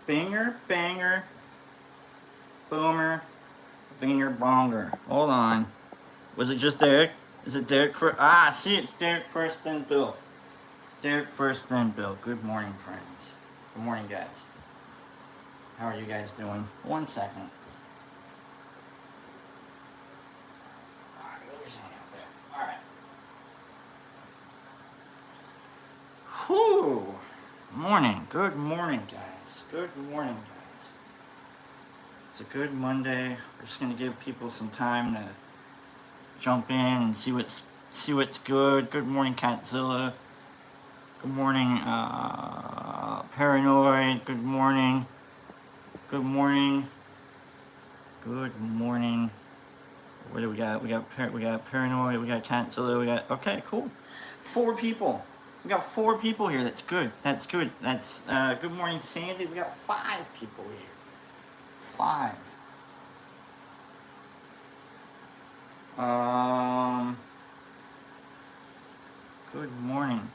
Binger, banger, boomer, binger, bonger. Hold on. Was it just Derek? Is it Derek first? Ah, see, it's Derek first, then Bill. Derek first, then Bill. Good morning, friends. Good morning, guys. How are you guys doing? 1 second. Alright, what was saying out there? Alright. Whew. Morning. Good morning, guys. Good morning, guys. It's a good Monday. We're just gonna give people some time to jump in and see what's good. Good morning, Catzilla. Good morning, Paranoid. Good morning. Good morning. Good morning. What do we got? We got Paranoid. We got Catzilla. We got. Okay, cool. 4 people. We got 4 people here. That's good. That's good. That's good morning, Sandy. We got 5 people here. 5. Good morning,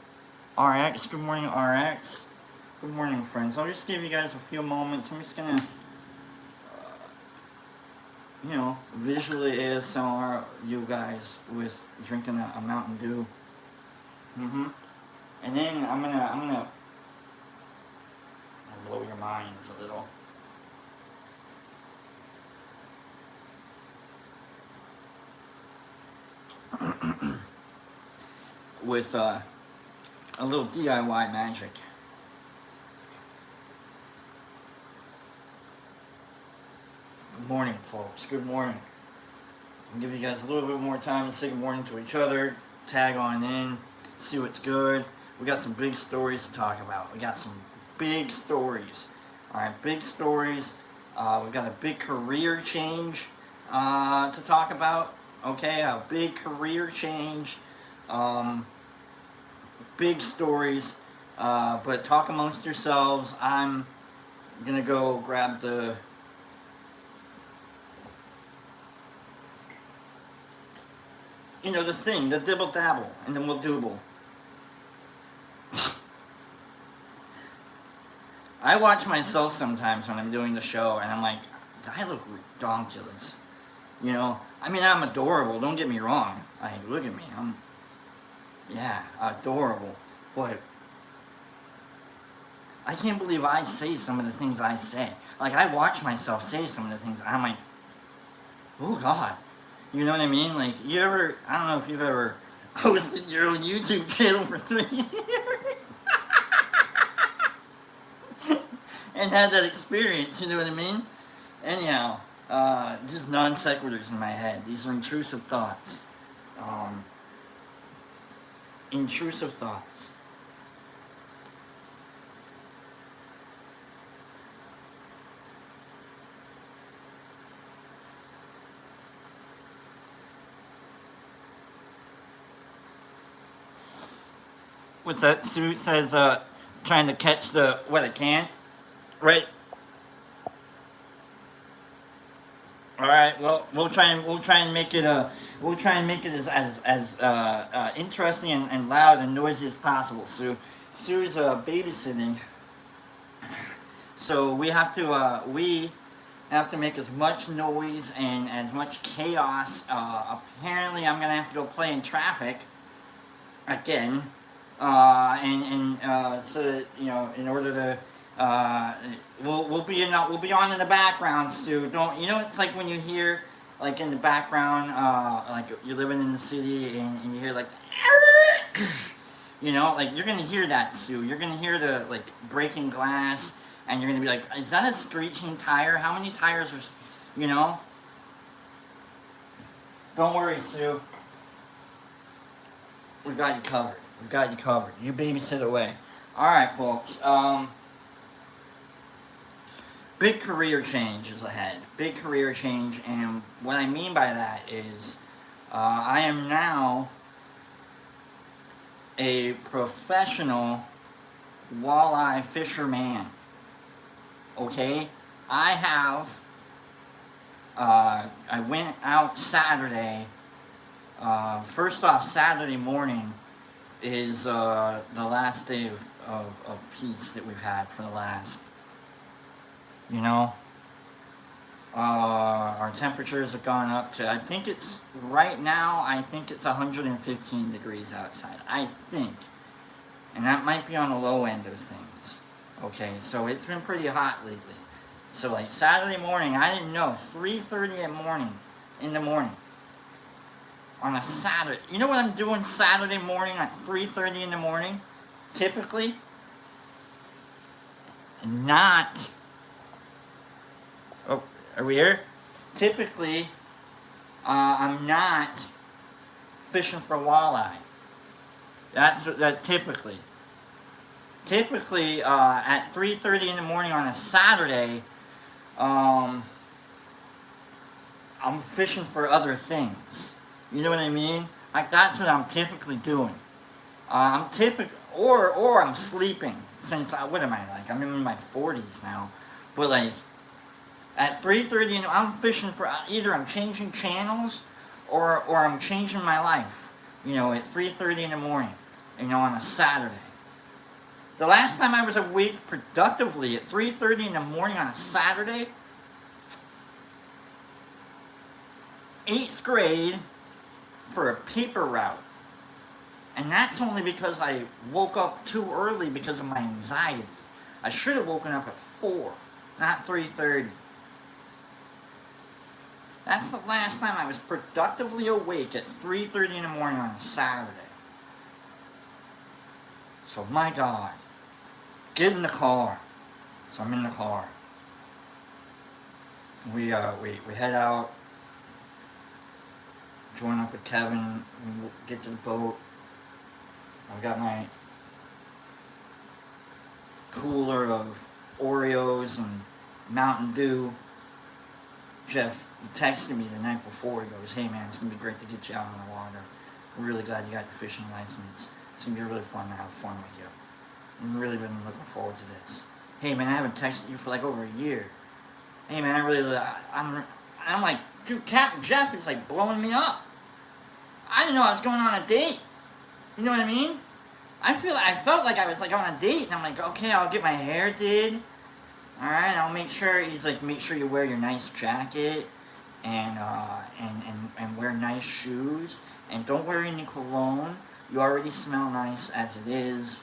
RX. Good morning, RX. Good morning, friends. I'll just give you guys a few moments. I'm just gonna, visually ASMR you guys with drinking a Mountain Dew. And then I'm gonna blow your minds a little. With a little DIY magic. Good morning, folks. Good morning. I'll give you guys a little bit more time to say good morning to each other, tag on in, see what's good. We got some big stories to talk about. We got some big stories. Alright, big stories. We've got a big career change to talk about. Okay, a big career change. Big stories. But talk amongst yourselves. I'm gonna go grab the the dibble dabble, and then we'll dooble. I watch myself sometimes when I'm doing the show, and I'm like, I look ridiculous. I mean, I'm adorable, don't get me wrong. Look at me, I'm, adorable. But I can't believe I say some of the things I say. Like, I watch myself say some of the things, and I'm like, oh God. You know what I mean? Like, I don't know if you've ever hosted your own YouTube channel for 3 years. And had that experience, you know what I mean? Anyhow, just non sequiturs in my head. These are intrusive thoughts. Intrusive thoughts. What's that? Sue says, trying to catch what I can. Right. All right. Well, we'll try and make it as interesting and loud and noisy as possible. Sue. Sue's babysitting, so we have to make as much noise and as much chaos. Apparently, I'm gonna have to go play in traffic again, so that, in order to. We'll be on in the background, Sue. Don't it's like when you hear, like, in the background, like you're living in the city and you hear like, like you're gonna hear that, Sue. You're gonna hear the breaking glass, and you're gonna be like, is that a screeching tire? How many tires are, Don't worry, Sue. We've got you covered. We've got you covered. You babysit away. All right, folks. Big career change is ahead. Big career change, and what I mean by that is I am now a professional walleye fisherman. Okay? I went out Saturday. First off, Saturday morning is the last day of peace that we've had for the last You know, our temperatures have gone up to, I think it's, right now, I think it's 115 degrees outside. I think. And that might be on the low end of things. Okay, so it's been pretty hot lately. So like Saturday morning, I didn't know, 3:30 in the morning. On a Saturday. You know what I'm doing Saturday morning at 3:30 in the morning? Typically? Not. Oh, are we here? Typically, I'm not fishing for walleye. That's typically. Typically, at 3:30 in the morning on a Saturday, I'm fishing for other things. You know what I mean? Like that's what I'm typically doing. Or I'm sleeping. Since what am I like? I'm in my 40s now, but like at 3:30, I'm fishing for either I'm changing channels, or I'm changing my life. You know, at 3:30 in the morning. You know, on a Saturday. The last time I was awake productively at 3:30 in the morning on a Saturday, 8th grade, for a paper route. And that's only because I woke up too early because of my anxiety. I should have woken up at 4, not 3:30. That's the last time I was productively awake at 3:30 in the morning on a Saturday. So my God, get in the car. So I'm in the car. We head out, join up with Kevin, we get to the boat. I've got my cooler of Oreos and Mountain Dew. Jeff texted me the night before. He goes, "Hey man, it's going to be great to get you out on the water. We're really glad you got your fishing license. It's going to be really fun to have fun with you. I've really been looking forward to this. Hey man, I haven't texted you for like over a year. Hey man, I'm like, dude, Captain Jeff is like blowing me up. I didn't know I was going on a date. You know what I mean? I felt like I was like on a date, and I'm like, okay, I'll get my hair did. Alright, I'll make sure, he's like, make sure you wear your nice jacket, and wear nice shoes, and don't wear any cologne. You already smell nice as it is.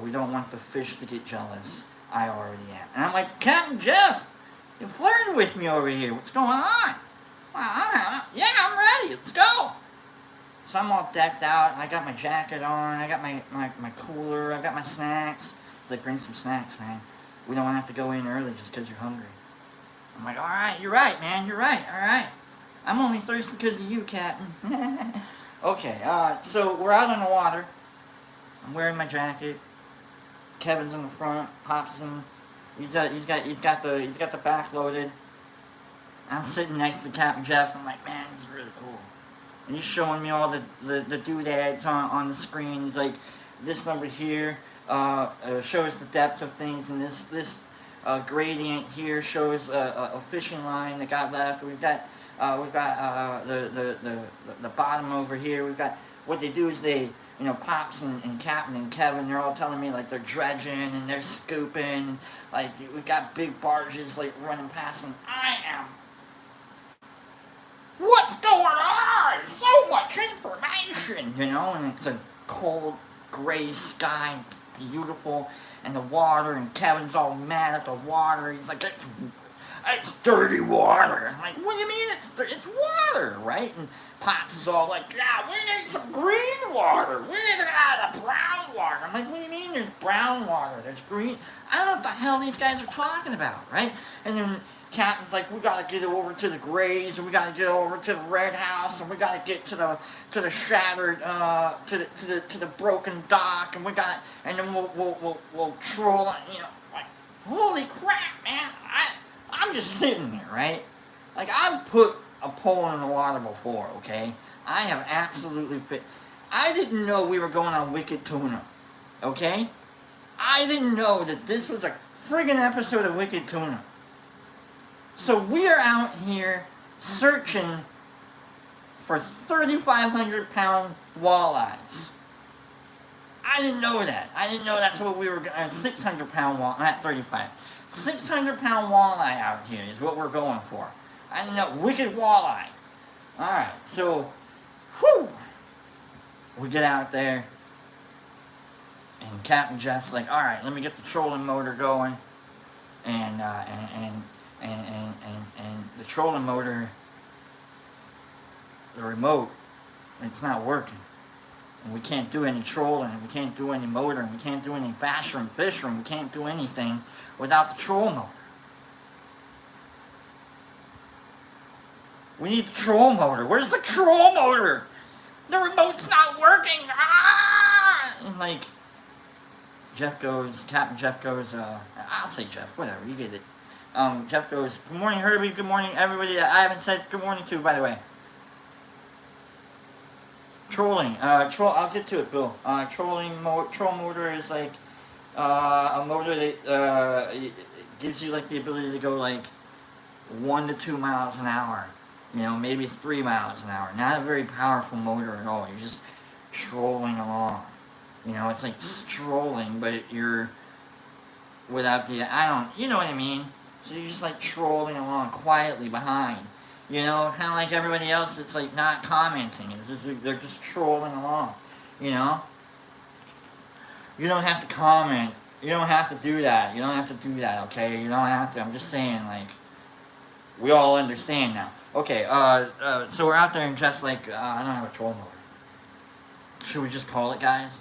We don't want the fish to get jealous. I already am. And I'm like, Captain Jeff, you're flirting with me over here. What's going on? Yeah, I'm ready. Let's go. So I'm all decked out. I got my jacket on. I got my cooler. I got my snacks. He's like, bring some snacks, man. We don't want to have to go in early just because you're hungry. I'm like, all right, you're right, man. You're right. All right. I'm only thirsty because of you, Captain. Okay, so we're out on the water. I'm wearing my jacket. Kevin's in the front. Pops in. He's got the back loaded. I'm sitting next to Captain Jeff. I'm like, man, this is really cool. And he's showing me all the doodads on the screen. He's like, this number here shows the depth of things, and this gradient here shows a fishing line that got left. We've got the bottom over here. We've got, what they do is they, you know, Pops and Captain and Kevin, they're all telling me like they're dredging and they're scooping, and like we've got big barges like running past, and I am, what's going on? So much information, you know, and it's a cold gray sky, it's beautiful, and the water, and Kevin's all mad at the water. He's like, it's dirty water. I'm like, what do you mean it's water, right? And Pops is all like, yeah, we need some green water. We need the brown water. I'm like, what do you mean there's brown water? There's green. I don't know what the hell these guys are talking about, right? And then Captain's like, we gotta get over to the Grays, and we gotta get over to the Red House, and we gotta get to the shattered, to the broken dock, and then we'll troll, you know, like, holy crap, man! I'm just sitting there, right? Like, I've put a pole in the water before, okay? I have absolutely I didn't know we were going on Wicked Tuna, okay? I didn't know that this was a friggin' episode of Wicked Tuna. So we are out here searching for 3,500-pound walleyes. I didn't know that. I didn't know that's what we were going to, 600-pound walleye, not 35. 600-pound walleye out here is what we're going for. I know, wicked walleye. Alright, so, whew, we get out there, and Captain Jeff's like, alright, let me get the trolling motor going, and the trolling motor, the remote, it's not working. And we can't do any trolling, and we can't do any motoring, we can't do any fashing, fishing, we can't do anything without the troll motor. We need the troll motor. Where's the troll motor? The remote's not working. Ah! And like, Captain Jeff goes, I'll say Jeff, whatever, you get it. Jeff goes, good morning Herbie, good morning everybody that I haven't said good morning to, by the way. Trolling, I'll get to it, Bill. Troll motor is like, a motor that, gives you like the ability to go like 1 to 2 miles an hour. You know, maybe 3 miles an hour. Not a very powerful motor at all. You're just trolling along. You know, it's like strolling, but you're without the, you know what I mean? So you're just like trolling along quietly behind. You know, kind of like everybody else, it's like not commenting. It's just, they're just trolling along. You know? You don't have to comment. You don't have to do that. You don't have to do that, okay? You don't have to. I'm just saying, like, we all understand now. Okay, so we're out there and Jeff's like, I don't have a troll motor. Should we just call it, guys?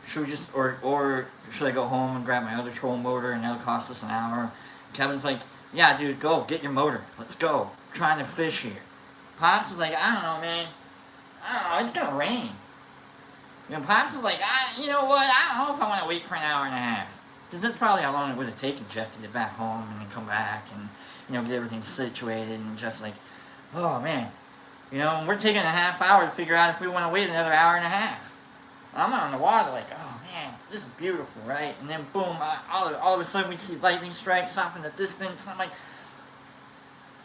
Should we just, or should I go home and grab my other troll motor and that'll cost us an hour? Kevin's like, yeah, dude, go, get your motor. Let's go. I'm trying to fish here. Pops is like, I don't know, man. I don't know, it's gonna rain. You know, Pops is like, you know what, I don't know if I want to wait for an hour and a half. Because that's probably how long it would have taken Jeff to get back home and then come back and, you know, get everything situated. And Jeff's like, oh, man. You know, we're taking a half hour to figure out if we want to wait another hour and a half. I'm on the water like, oh, man, this is beautiful, right? And then, boom, all of a sudden we see lightning strikes off in the distance. And I'm like,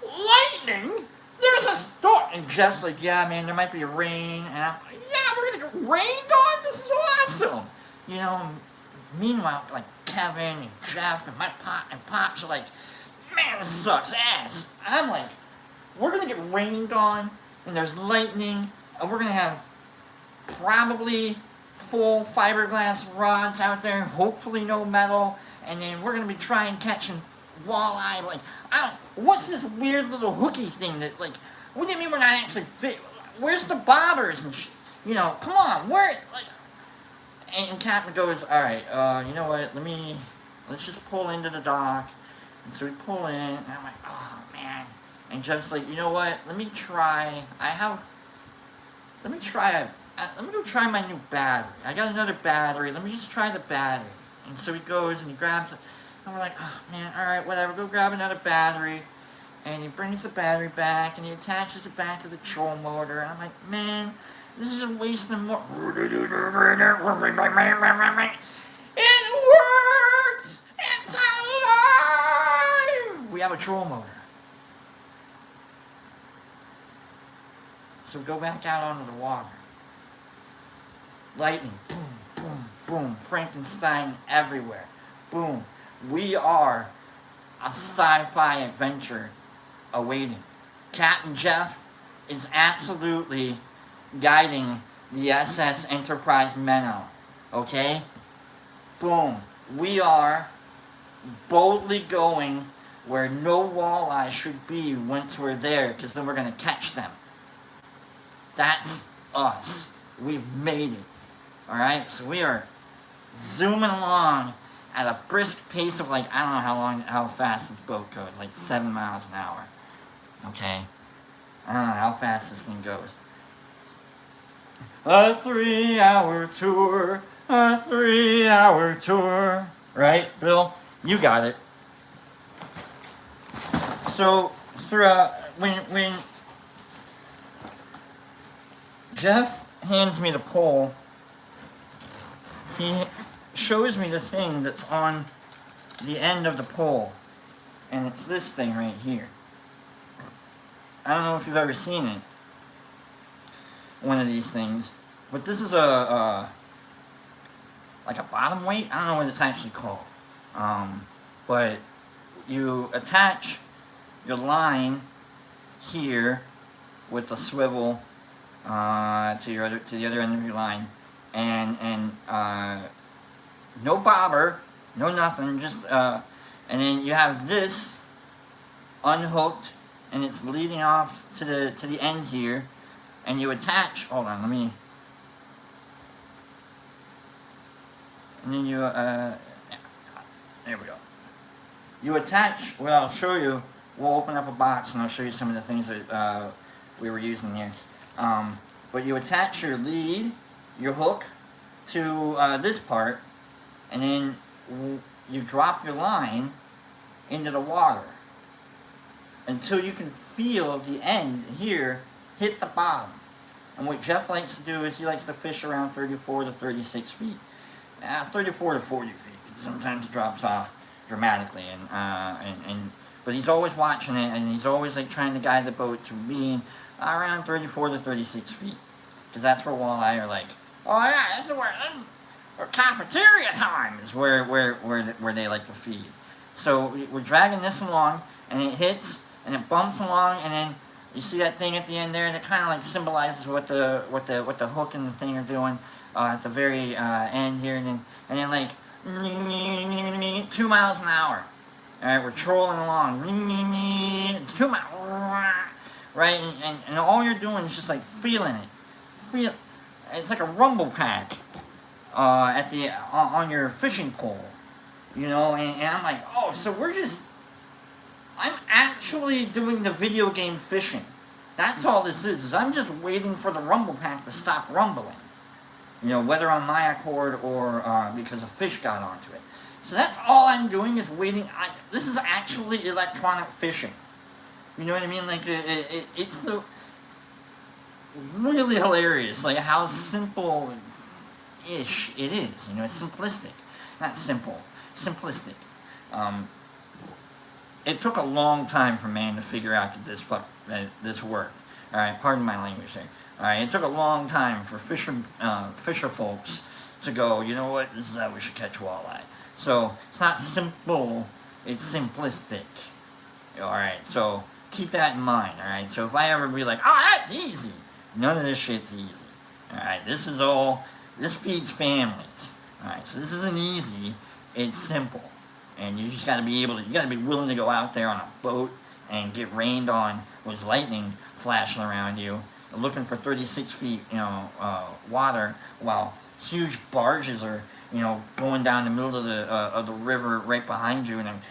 lightning? There's a storm. And Jeff's like, yeah, man, there might be rain. And I'm like, yeah, we're going to get rained on? This is awesome. You know, meanwhile, like, Kevin and Jeff and my Pops are like, man, this sucks ass. I'm like, we're going to get rained on, and there's lightning, and we're going to have probably full fiberglass rods out there, hopefully no metal, and then we're going to be trying catching walleye, like, what's this weird little hooky thing that, like, what do you mean we're not actually fit? Where's the bobbers and you know, come on, where, like, and Captain goes, alright, you know what, let's just pull into the dock. And so we pull in, and I'm like, oh, man. And Jeff's like, you know what, let me go try my new battery. I got another battery, let me just try the battery. And so he goes and he grabs it, and we're like, oh, man, alright, whatever, go grab another battery. And he brings the battery back, and he attaches it back to the troll motor, and I'm like, man, this is just wasting more. It works! It's alive! We have a troll motor. So go back out onto the water. Lightning, boom, boom, boom. Frankenstein everywhere. Boom. We are a sci-fi adventure awaiting. Captain Jeff is absolutely guiding the SS Enterprise Minnow. Okay? Boom. We are boldly going where no walleye should be once we're there, because then we're going to catch them. That's us. We've made it. Alright? So we are zooming along at a brisk pace of, like, I don't know how fast this boat goes, like 7 miles an hour. Okay? I don't know how fast this thing goes. A 3-hour tour, a 3-hour tour. Right, Bill? You got it. So, when Jeff hands me the pole, he shows me the thing that's on the end of the pole. And it's this thing right here. I don't know if you've ever seen it. One of these things. But this is like a bottom weight? I don't know what it's actually called. but you attach your line here with the swivel to the other end of your line, and no bobber, no nothing, just and then you have this unhooked, and it's leading off to the end here, and you attach. Hold on, let me. And then you there we go. You attach. What I'll show you. We'll open up a box and I'll show you some of the things that we were using here. But you attach your lead, your hook, to this part, and then you drop your line into the water until you can feel the end here hit the bottom. And what Jeff likes to do is he likes to fish around 34 to 36 feet. 34 to 40 feet. Sometimes it drops off dramatically, but he's always watching it, and he's always like trying to guide the boat to being around 34 to 36 feet, because that's where walleye are like, oh yeah, this is where cafeteria time is where they like to feed. So we're dragging this along, and it hits, and it bumps along, and then you see that thing at the end there that kind of like symbolizes what the hook and the thing are doing at the very end here, and then like 2 miles an hour. Alright, we're trolling along. 2 miles, right? And all you're doing is just like feeling it. It's like a rumble pack on your fishing pole, you know. And I'm like, oh, so I'm actually doing the video game fishing. That's all this is I'm just waiting for the rumble pack to stop rumbling. You know, whether on my accord or because a fish got onto it. So that's all I'm doing is waiting. This is actually electronic fishing. You know what I mean? Like, it's really hilarious, like how simple-ish it is. You know, it's simplistic. Not simple. Simplistic. It took a long time for man to figure out that this worked. Alright, pardon my language there. Alright, it took a long time for fisher folks to go, you know what, this is how we should catch walleye. So, it's not simple, it's simplistic. Alright, so keep that in mind, alright? So if I ever be like, oh, that's easy, none of this shit's easy. Alright, this feeds families. Alright, so this isn't easy, it's simple. And you just gotta be willing to go out there on a boat and get rained on with lightning flashing around you, looking for 36 feet, water, while huge barges are, going down the middle of the river right behind you, and then,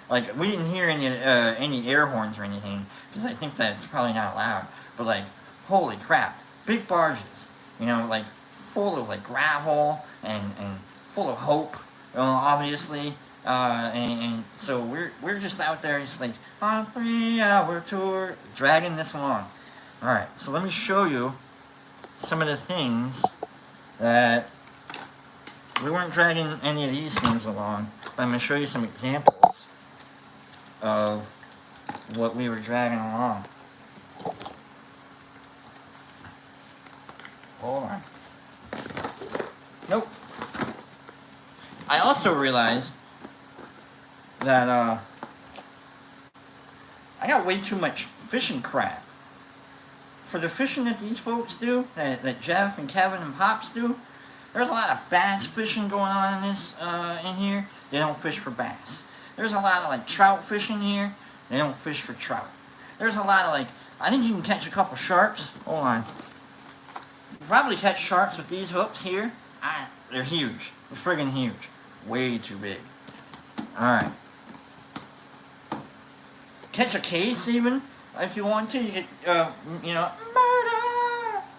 like, we didn't hear any air horns or anything, because I think that it's probably not allowed, but like, holy crap, big barges, like, full of like gravel and full of hope, obviously, and so we're just out there just like on a 3-hour tour dragging this along. Alright, so let me show you some of the things that we weren't dragging any of these things along, but I'm going to show you some examples of what we were dragging along. Hold on. Nope. I also realized that I got way too much fishing crap. For the fishing that these folks do, that Jeff and Kevin and Pops do, there's a lot of bass fishing going on in here. They don't fish for bass. There's a lot of like trout fishing here. They don't fish for trout. There's a lot of like, I think you can catch a couple sharks. Hold on. You can probably catch sharks with these hooks here. They're huge. They're friggin' huge. Way too big. Alright. Catch a case even, if you want to. You get,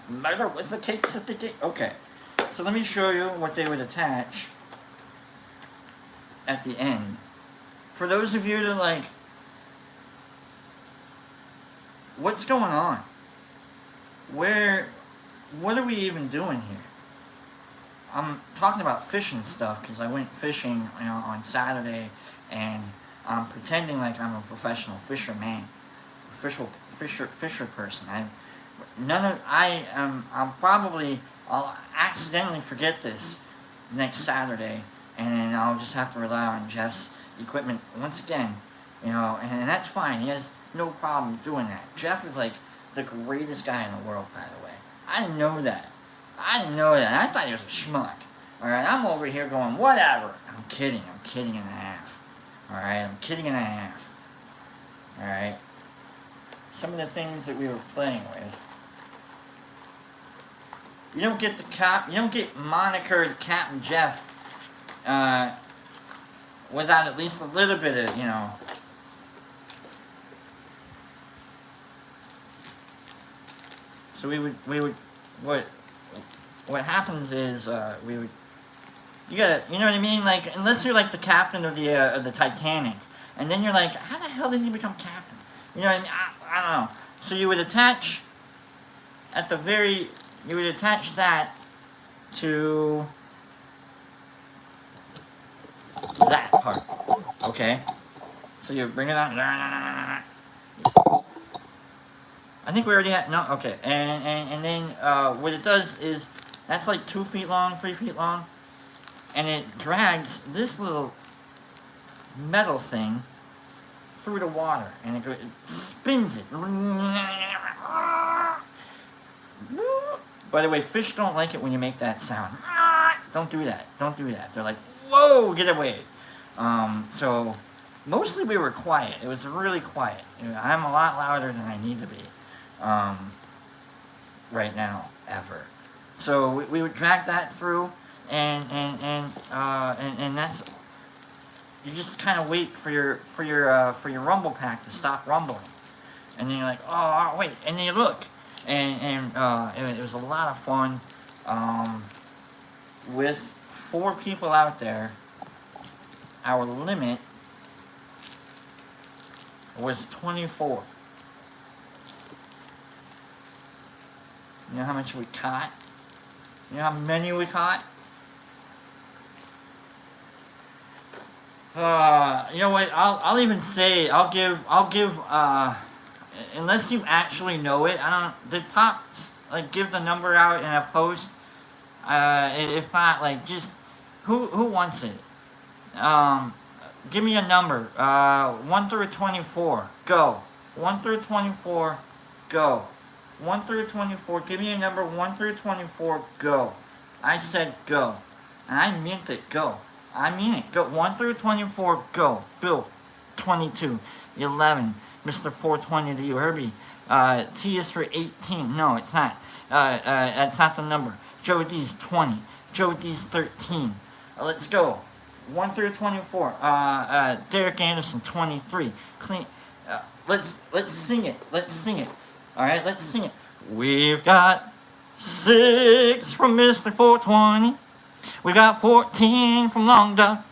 murder with the cakes at the gate. Okay. So let me show you what they would attach at the end. For those of you that are like, what's going on? What are we even doing here? I'm talking about fishing stuff because I went fishing, on Saturday, and I'm pretending like I'm a professional fisherman, fisher person. I'll accidentally forget this next Saturday, and I'll just have to rely on Jeff's equipment once again, you know, and that's fine. He has no problem doing that. Jeff is like the greatest guy in the world, by the way. I didn't know that. I thought he was a schmuck. Alright, I'm over here going, whatever. I'm kidding and a half. Alright, I'm kidding and a half. Alright. Some of the things that we were playing with. You don't get monikered Captain Jeff without at least a little bit of, you know. So we would what happens is you gotta, you know what I mean? Like, unless you're like the captain of the Titanic, and then you're like, how the hell did he become captain? You know what I mean? I don't know. So you would attach that to that part, okay? So you bring it on. I think we already had, no, okay. And then what it does is, that's like 2 feet long, 3 feet long, and it drags this little metal thing through the water, and it spins it. By the way, fish don't like it when you make that sound. Don't do that. They're like, whoa, get away. So mostly we were quiet. It was really quiet. I'm a lot louder than I need to be right now, ever. So we would drag that through, and that's, you just kind of wait for your rumble pack to stop rumbling, and then you're like, oh wait, and then you look, and it was a lot of fun. With 4 people out there, our limit was 24. You know how much we caught? You know how many we caught? You know what? I'll even say I'll give unless you actually know it. I don't. Did Pops like give the number out in a post? If not, like, just who wants it? Give me a number. 1 through 24. Go. 1 through 24. Go. 1 through 24. Give me a number. 1 through 24. Go. I said go, and I meant it. Go. I mean it. Go. 1 through 24. Go. Bill. 22. 11. Mr. 420 to you. Herbie. T is for 18. No, it's not. That's not the number. Joe D's 20. Joe D's 13. Let's go. 1 through 24. Derek Anderson 23. Clean. Let's sing it. Let's sing it. All right, let's sing it. We've got 6 from Mr. 420. We got 14 from Long Duck.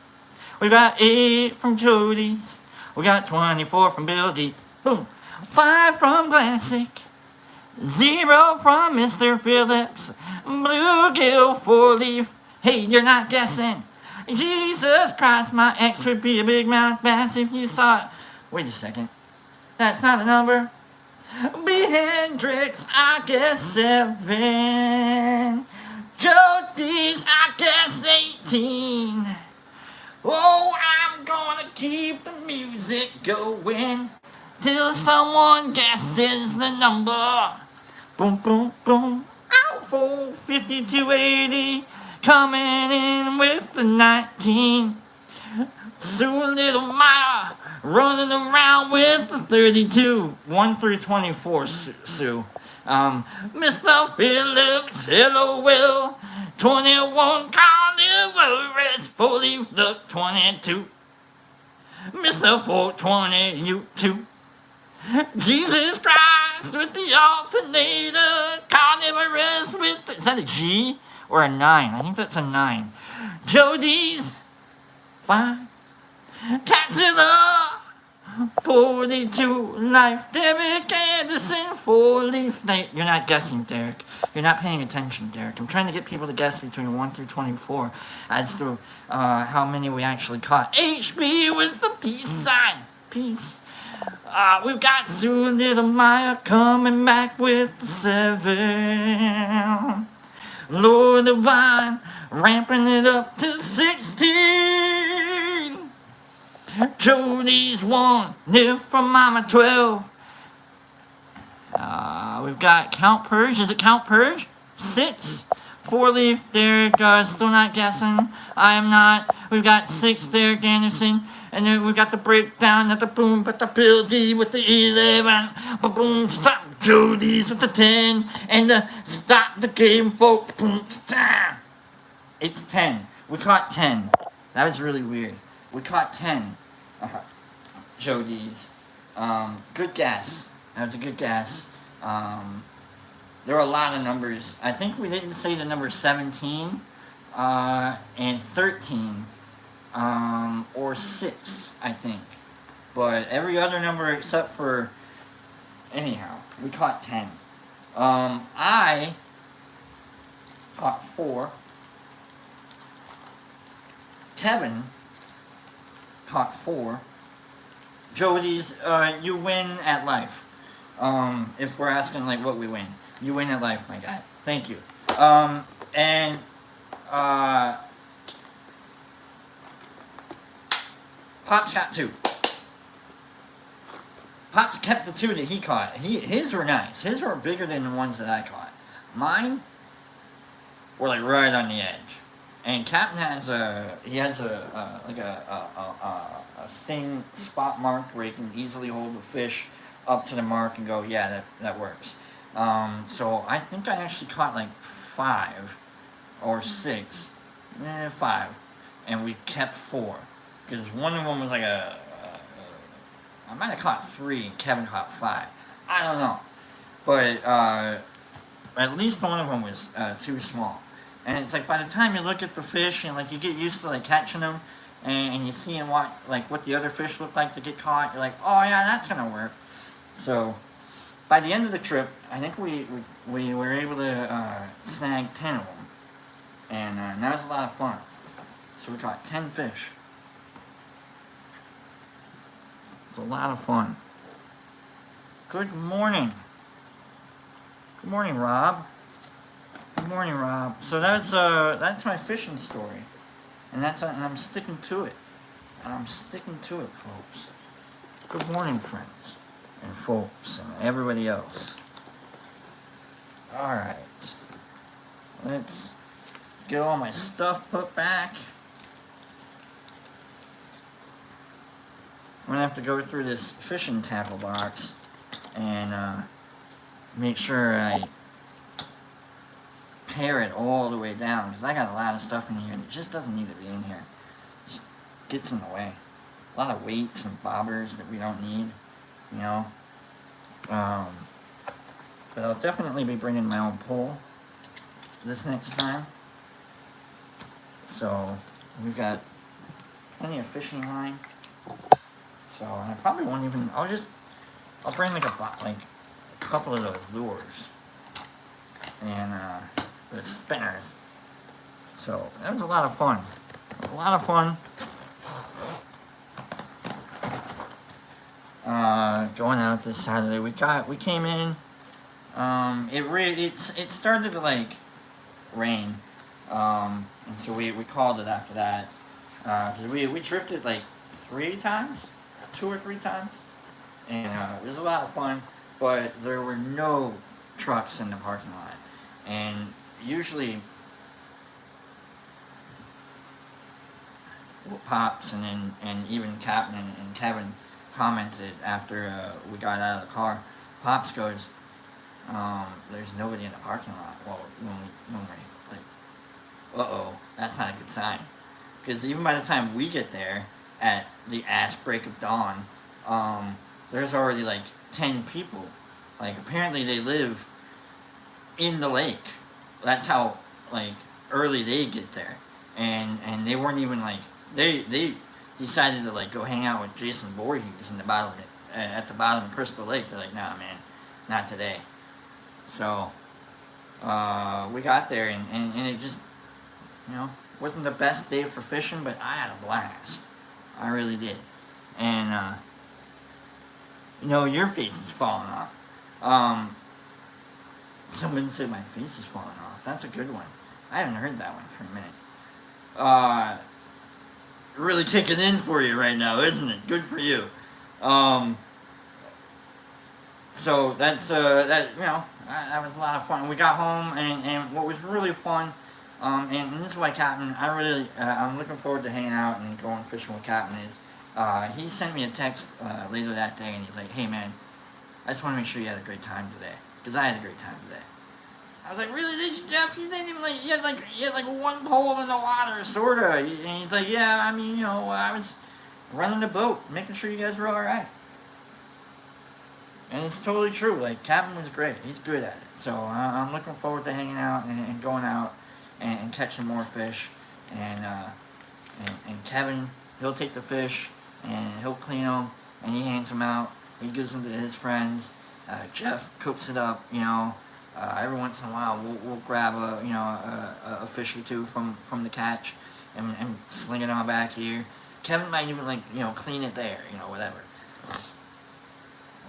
We got 8 from Jody's. We got 24 from Bill D. Boom. 5 from Classic. 0 from Mr. Phillips. Bluegill 4-leaf. Hey, you're not guessing. Jesus Christ, my ex would be a big mouth bass if you saw it. Wait a second. That's not a number. B. Hendrix, I guess 7. Jody's, I guess 18. Oh, I'm gonna keep the music going till someone guesses the number. Boom, boom, boom. Ow, 5280. Coming in with the 19. Sue Little Maya running around with the 32. 1 through 24, Sue. Mr. Phillips, hello, Will. 21 Carnivorous, 40 look 22. Mr. 420, you too. Jesus Christ with the alternator. Carnivorous with the, is that a G or a 9? I think that's a 9. Jody's 5. Catzilla 42. Life. Derek Anderson 4-leaf. You're not guessing, Derek. You're not paying attention, Derek. I'm trying to get people to guess between 1 through 24 as to how many we actually caught. HB with the peace sign. Peace. We've got Sue Little Maya coming back with the 7. Lord Divine ramping it up to 16. Jody's 1, live from Mama 12. We've got Count Purge. Is it Count Purge? 6. 4-leaf, Derek, still not guessing. I am not. We've got 6, Derek Anderson. And then we've got the breakdown at the boom, but the Bill D with the 11. Boom, stop Jody's with the 10. And the stop the game, folks. Boom, stop. It's 10. We caught 10. That was really weird. We caught 10. Jody's. Good guess. That was a good guess. There were a lot of numbers. I think we didn't say the number 17 and 13 or 6, I think. But every other number except for, anyhow, we caught 10. I caught 4. Kevin caught 4. Jody's, you win at life. If we're asking like what we win. You win at life, my guy. Thank you. And Pop's got 2. Pop's kept the 2 that he caught. His were nice. His were bigger than the ones that I caught. Mine were like right on the edge. And Captain has a thing spot marked where he can easily hold the fish up to the mark and go, yeah, that works. So I think I actually caught like 5 or 6, 5, and we kept 4, because one of them was like I might have caught 3 and Kevin caught 5. I don't know, but at least one of them was too small. And it's like by the time you look at the fish and like you get used to like catching them, and you see what the other fish look like to get caught, you're like, oh yeah, that's gonna work. So by the end of the trip, I think we were able to snag 10 of them, and that was a lot of fun. So we caught 10 fish. It's a lot of fun. Good morning. Good morning, Rob. Good morning, Rob. So that's my fishing story, and I'm sticking to it. Folks. Good morning, friends and folks and everybody else. All right, let's get all my stuff put back. I'm gonna have to go through this fishing tackle box and make sure I pare it all the way down, because I got a lot of stuff in here and it just doesn't need to be in here. It just gets in the way. A lot of weights and bobbers that we don't need, you know. But I'll definitely be bringing my own pole this next time. So we've got plenty of fishing line. So and I probably won't even. I'll bring like a couple of those lures and the spinners. So that was a lot of fun. Going out this Saturday. We came in. It started to like rain, and so we called it after that, because we drifted like 2 or 3 times, and it was a lot of fun. But there were no trucks in the parking lot, and usually Pops and even Captain and Kevin commented after we got out of the car. Pops goes, there's nobody in the parking lot. Well, when we're like, uh-oh, that's not a good sign. Because even by the time we get there at the ass break of dawn, there's already like 10 people. Like apparently they live in the lake. That's how like early they get there. And they weren't even like, they decided to like go hang out with Jason Voorhees in the bottom at the bottom of Crystal Lake. They're like, nah, man, not today. So we got there and it just, wasn't the best day for fishing, but I had a blast. I really did. And your face is falling off. Someone said my face is falling off. That's a good one. I haven't heard that one for a minute. Really kicking in for you right now, isn't it? Good for you. Um, so that's that that was a lot of fun. We got home and what was really fun, and this is why Captain I'm looking forward to hanging out and going fishing with Captain is he sent me a text later that day and he's like, hey man, I just want to make sure you had a great time today because I had a great time today. I was like, really, did you, Jeff? You didn't even you had like one pole in the water, sorta. And he's like, yeah, I mean, I was running the boat, making sure you guys were all right. And it's totally true. Like, Captain was great. He's good at it. So I'm looking forward to hanging out and going out and catching more fish. And Kevin, he'll take the fish and he'll clean them and he hands them out. He gives them to his friends. Jeff cooks it up. Every once in a while, we'll grab a fish or two from the catch and sling it on back here. Kevin might even clean it there, whatever.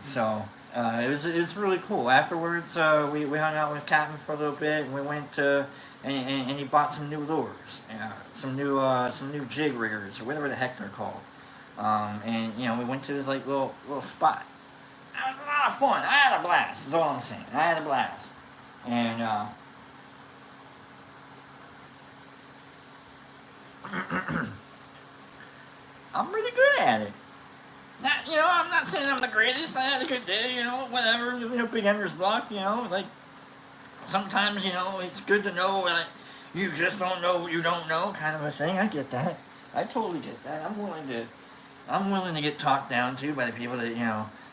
So it was really cool. Afterwards, we hung out with Captain for a little bit, and we went to and he bought some new lures, some new jig riggers or whatever the heck they're called. And we went to this little spot. It was a lot of fun. I had a blast. That's all I'm saying. I had a blast. And I'm pretty good at it. I'm not saying I'm the greatest. I had a good day, whatever. Beginner's block, sometimes, it's good to know that you just don't know what you don't know, kind of a thing. I get that. I totally get that. I'm willing to get talked down to by the people that,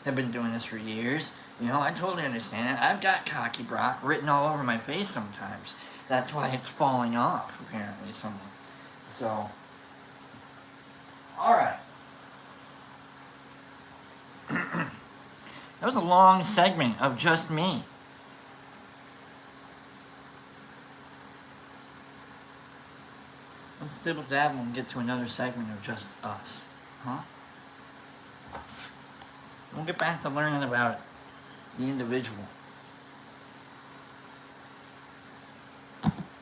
have been doing this for years. I totally understand it. I've got cocky Brock written all over my face sometimes. That's why it's falling off, apparently, somewhere. So, alright. That was a long segment of just me. Let's dibble dabble and get to another segment of just us. Huh? We'll get back to learning about the individual.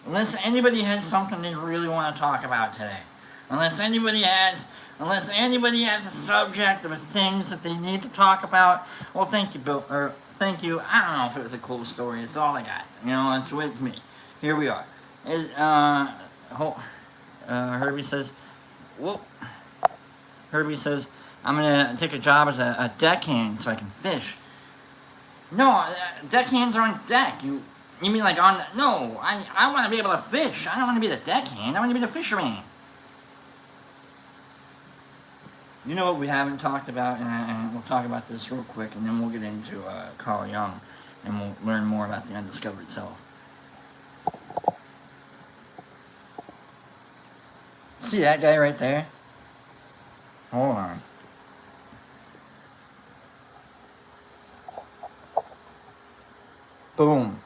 Unless anybody has something they really want to talk about today. Unless anybody has a subject of things that they need to talk about. Well, thank you, Bill. Or thank you. I don't know if it was a cool story. It's all I got. It's me. Here we are. Herbie says, whoop. Herbie says, I'm gonna take a job as a deckhand so I can fish. No, deckhands are on deck. You mean like on the... No, I want to be able to fish. I don't want to be the deckhand. I want to be the fisherman. You know what we haven't talked about, and we'll talk about this real quick, and then we'll get into Carl Jung, and we'll learn more about the Undiscovered self. See that guy right there? Hold on. Boom.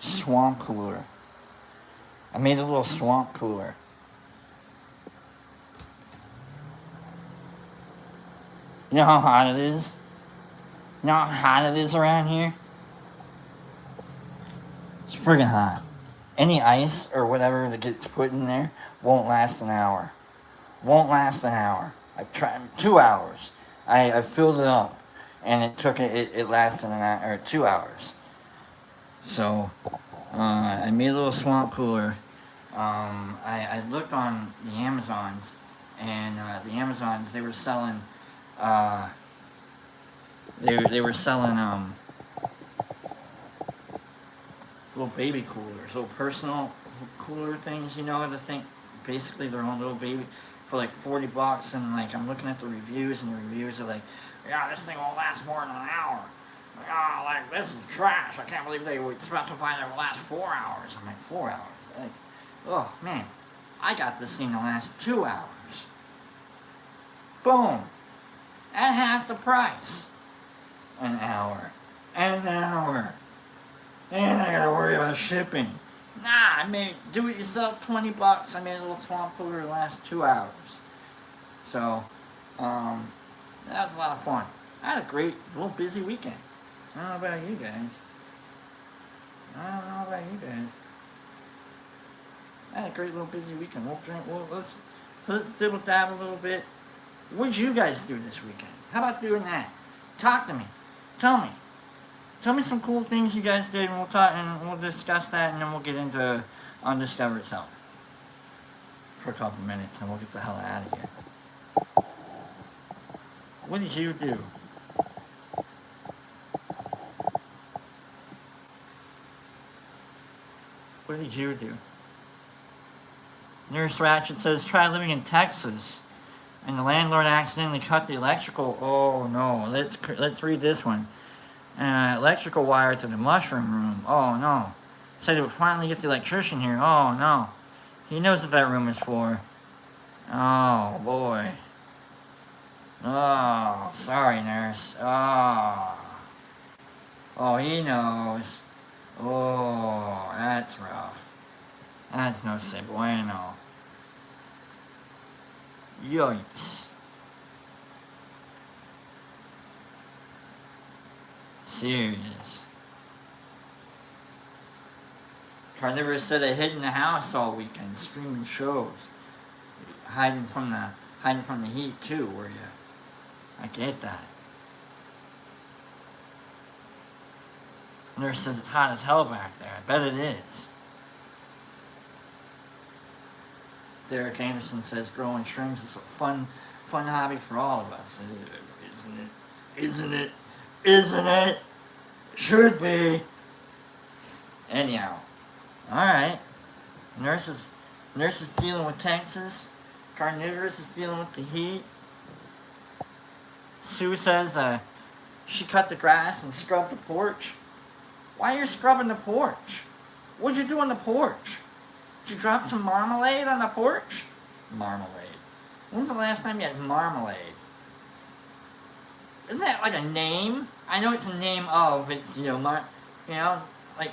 Swamp cooler. I made a little swamp cooler. You know how hot it is? You know how hot it is around here? It's friggin' hot. Any ice or whatever that gets put in there won't last an hour. Won't last an hour. I've tried 2 hours. I filled it up, and it lasted an hour or 2 hours. So I made a little swamp cooler. I looked on the Amazons, and the Amazons they were selling they were selling little baby coolers, little personal cooler things. The thing basically their own little baby for like $40, and I'm looking at the reviews, and the reviews are like, yeah, this thing won't last more than an hour. This is trash. I can't believe they would specify that it will last 4 hours. I'm like, 4 hours? Oh man, I got this thing to last 2 hours. Boom. At half the price. An hour. And I gotta worry about shipping. Nah, do it yourself, $20. I made a little swamp cooler to last 2 hours. So, that was a lot of fun. I had a great, little busy weekend. I don't know about you guys. I had a great little busy weekend. Let's dibble dab a little bit. What did you guys do this weekend? How about doing that? Talk to me. Tell me. Tell me some cool things you guys did, and we'll talk and we'll discuss that, and then we'll get into Undiscovered itself for a couple minutes, and we'll get the hell out of here. What did you do? What did you do? Nurse Ratchet says, try living in Texas. And the landlord accidentally cut the electrical. Oh no, let's read this one. Electrical wire to the mushroom room. Oh no. Said he would finally get the electrician here. Oh no. He knows what that room is for. Oh boy. Oh, sorry, nurse. Oh. Oh, he knows. Oh, that's rough. That's no se bueno. Yikes. Serious. Carnivorous said I hid in the house all weekend, streaming shows. Hiding from the heat too, were you? I get that. Nurse says it's hot as hell back there. I bet it is. Derek Anderson says growing shrooms is a fun hobby for all of us. Isn't it? Isn't it? Isn't it? Should be. Anyhow. Alright. Nurse is dealing with Texas. Carnivorous is dealing with the heat. Sue says she cut the grass and scrubbed the porch. Why are you scrubbing the porch? What'd you do on the porch? Did you drop some marmalade on the porch? Marmalade. When's the last time you had marmalade? Isn't that like a name? I know it's a name of, it's, like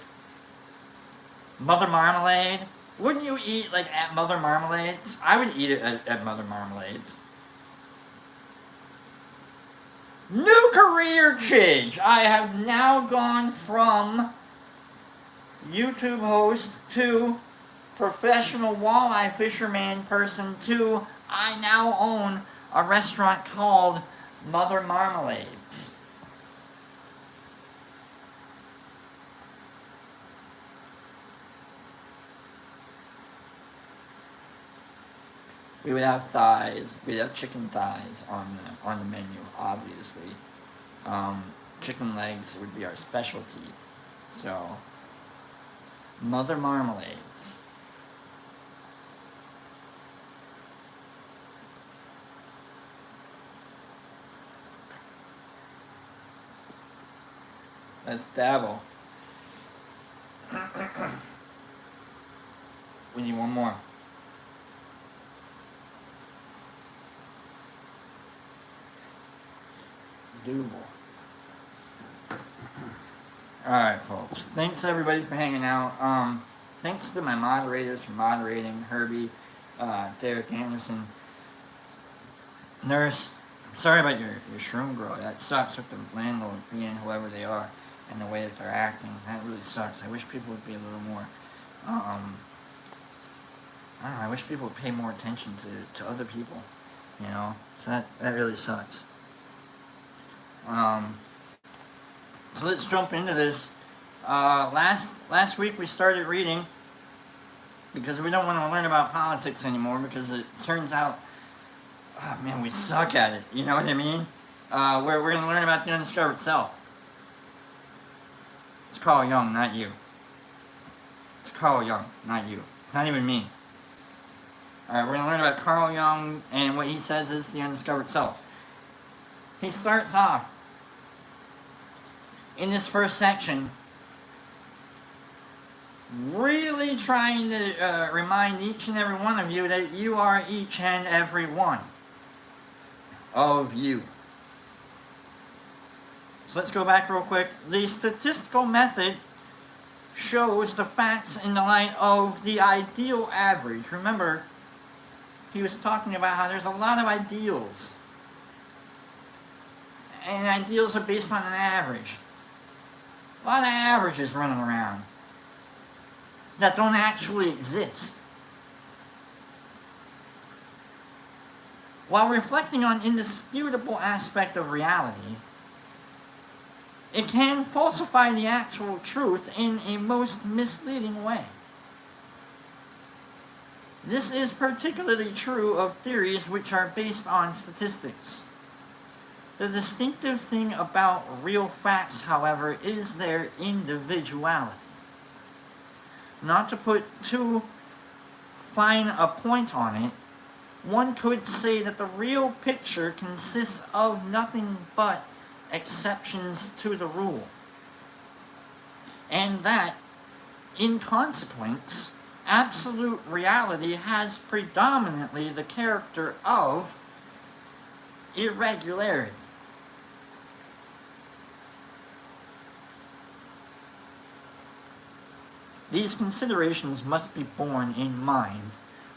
Mother Marmalade. Wouldn't you eat like at Mother Marmalade's? I would eat it at Mother Marmalade's. New career change. I have now gone from YouTube host to professional walleye fisherman person to I now own a restaurant called Mother Marmalades. We would have thighs. We'd have chicken thighs on the menu, obviously. Chicken legs would be our specialty. So, Mother Marmalades. Let's dabble. We need one more. Doable. Alright, folks. Thanks everybody for hanging out. Thanks to my moderators for moderating. Herbie, Derek Anderson, Nurse. Sorry about your shroom grow. That sucks with the landlord being whoever they are and the way that they're acting. That really sucks. I wish people would be a little more, I don't know, I wish people would pay more attention to other people, you know? So that really sucks. So let's jump into this. Last week we started reading because we don't want to learn about politics anymore because it turns out, oh man, we suck at it. You know what I mean? We're going to learn about the undiscovered self. It's Carl Jung, not you. It's Carl Jung, not you. It's not even me. Alright, we're going to learn about Carl Jung and what he says is the undiscovered self. He starts off in this first section really trying to remind each and every one of you that you are each and every one of you. So let's go back real quick. The statistical method shows the facts in the light of the ideal average. Remember, he was talking about how there's a lot of ideals. And ideals are based on an average. A lot of averages running around that don't actually exist. While reflecting on indisputable aspect of reality, it can falsify the actual truth in a most misleading way. This is particularly true of theories which are based on statistics. The distinctive thing about real facts, however, is their individuality. Not to put too fine a point on it, one could say that the real picture consists of nothing but exceptions to the rule, and that, in consequence, absolute reality has predominantly the character of irregularity. These considerations must be borne in mind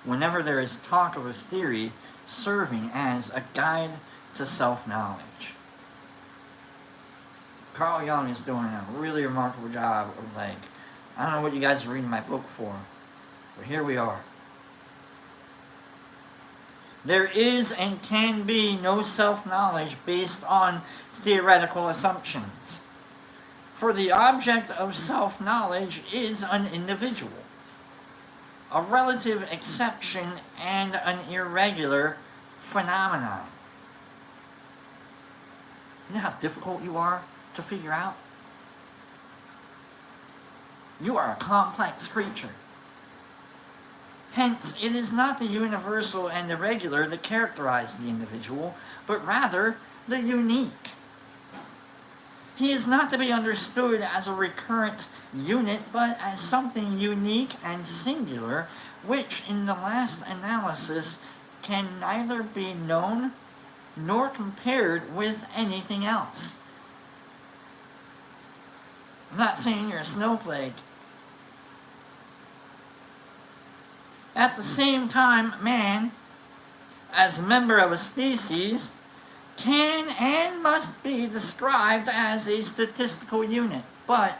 whenever there is talk of a theory serving as a guide to self-knowledge. Carl Jung is doing a really remarkable job of, I don't know what you guys are reading my book for, but here we are. There is and can be no self-knowledge based on theoretical assumptions. For the object of self-knowledge is an individual, a relative exception, and an irregular phenomenon. You know how difficult you are to figure out? You are a complex creature. Hence, it is not the universal and irregular that characterize the individual, but rather the unique. He is not to be understood as a recurrent unit, but as something unique and singular, which in the last analysis can neither be known nor compared with anything else. I'm not saying you're a snowflake. At the same time, man, as a member of a species, can and must be described as a statistical unit, but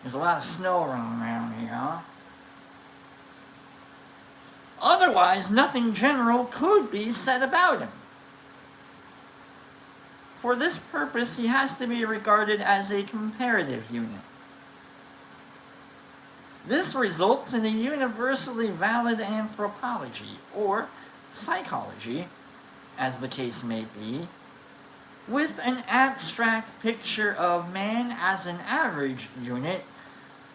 there's a lot of snow around here, huh? Otherwise, nothing general could be said about him. For this purpose, he has to be regarded as a comparative unit. This results in a universally valid anthropology, or psychology, as the case may be, with an abstract picture of man as an average unit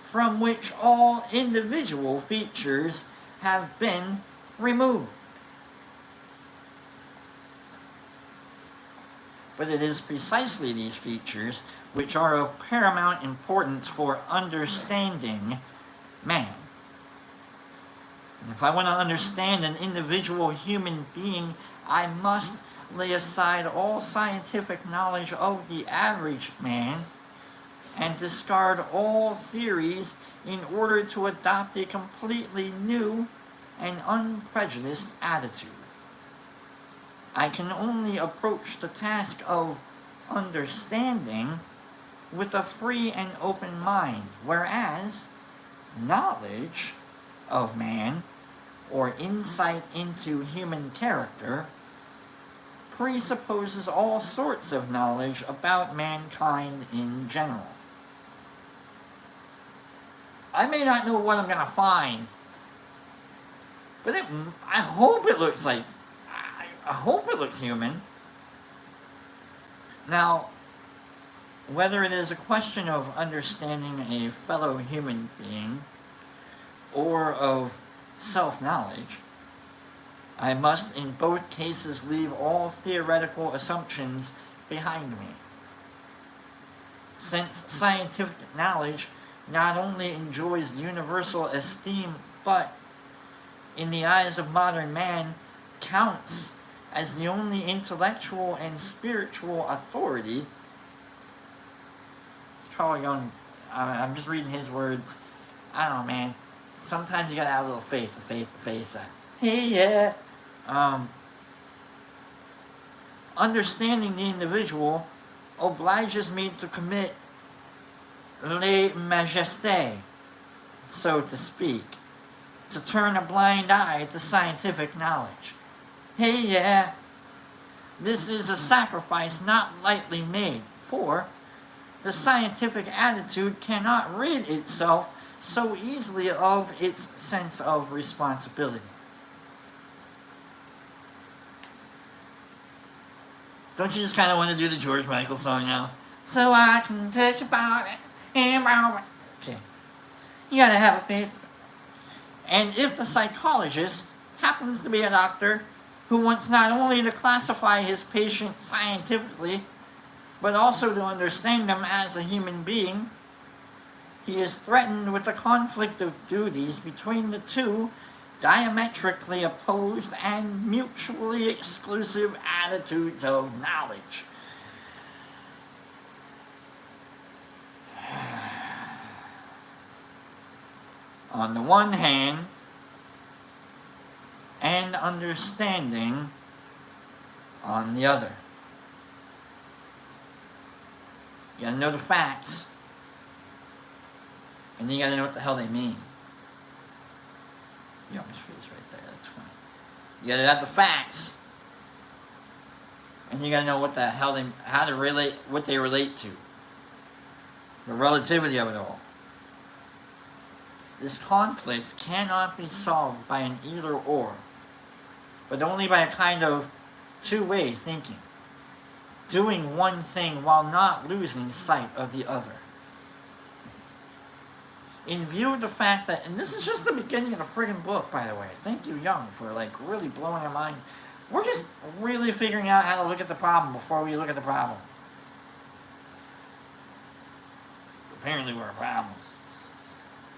from which all individual features have been removed. But it is precisely these features which are of paramount importance for understanding man. And if I want to understand an individual human being, I must lay aside all scientific knowledge of the average man and discard all theories in order to adopt a completely new and unprejudiced attitude. I can only approach the task of understanding with a free and open mind, whereas knowledge of man, or insight into human character, presupposes all sorts of knowledge about mankind in general. I may not know what I'm going to find, but I hope it looks like, I hope it looks human. Now, whether it is a question of understanding a fellow human being or of self-knowledge, I must in both cases leave all theoretical assumptions behind me. Since scientific knowledge not only enjoys universal esteem, but, in the eyes of modern man, counts as the only intellectual and spiritual authority. It's Carl Jung. I'm just reading his words. I don't know, man. Sometimes you gotta have a little faith. Hey, yeah. Understanding the individual obliges me to commit lèse-majesté, so to speak, to turn a blind eye to scientific knowledge. Hey, yeah, this is a sacrifice not lightly made, for the scientific attitude cannot rid itself so easily of its sense of responsibility. Don't you just kind of want to do the George Michael song now? So I can touch your body and okay. You gotta have faith. And if the psychologist happens to be a doctor who wants not only to classify his patient scientifically, but also to understand them as a human being, he is threatened with the conflict of duties between the two diametrically opposed and mutually exclusive attitudes of knowledge. On the one hand, and understanding on the other. You gotta know the facts, and you gotta know what the hell they mean. You almost freeze right there, that's funny. You gotta have the facts, and you gotta know what the hell what they relate to. The relativity of it all. This conflict cannot be solved by an either or, but only by a kind of two-way thinking. Doing one thing while not losing sight of the other. In view of the fact that, and this is just the beginning of the friggin' book, by the way. Thank you, Young, for really blowing our mind. We're just really figuring out how to look at the problem before we look at the problem. Apparently we're a problem.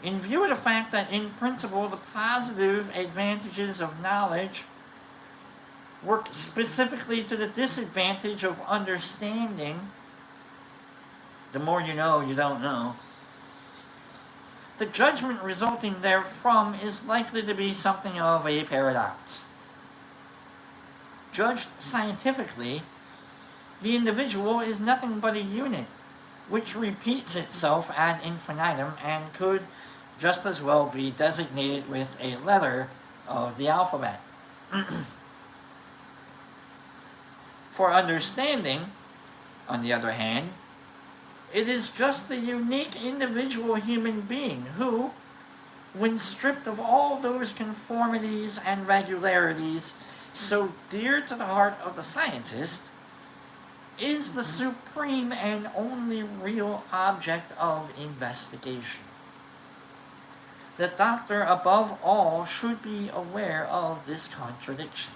In view of the fact that, in principle, the positive advantages of knowledge work specifically to the disadvantage of understanding, the more you know, you don't know, the judgment resulting therefrom is likely to be something of a paradox. Judged scientifically, the individual is nothing but a unit, which repeats itself ad infinitum and could just as well be designated with a letter of the alphabet. For understanding, on the other hand, it is just the unique individual human being who, when stripped of all those conformities and regularities so dear to the heart of the scientist, is the supreme and only real object of investigation. The doctor, above all, should be aware of this contradiction.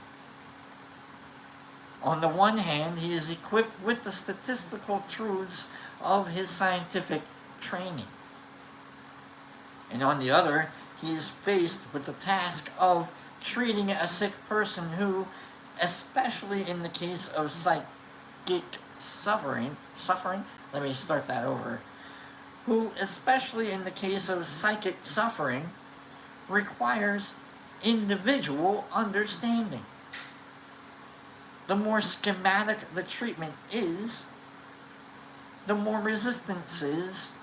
On the one hand, he is equipped with the statistical truths of his scientific training. And on the other, he is faced with the task of treating a sick person who, especially in the case of psychic suffering, let me start that over, who, especially in the case of psychic suffering, requires individual understanding. The more schematic the treatment is, the more resistances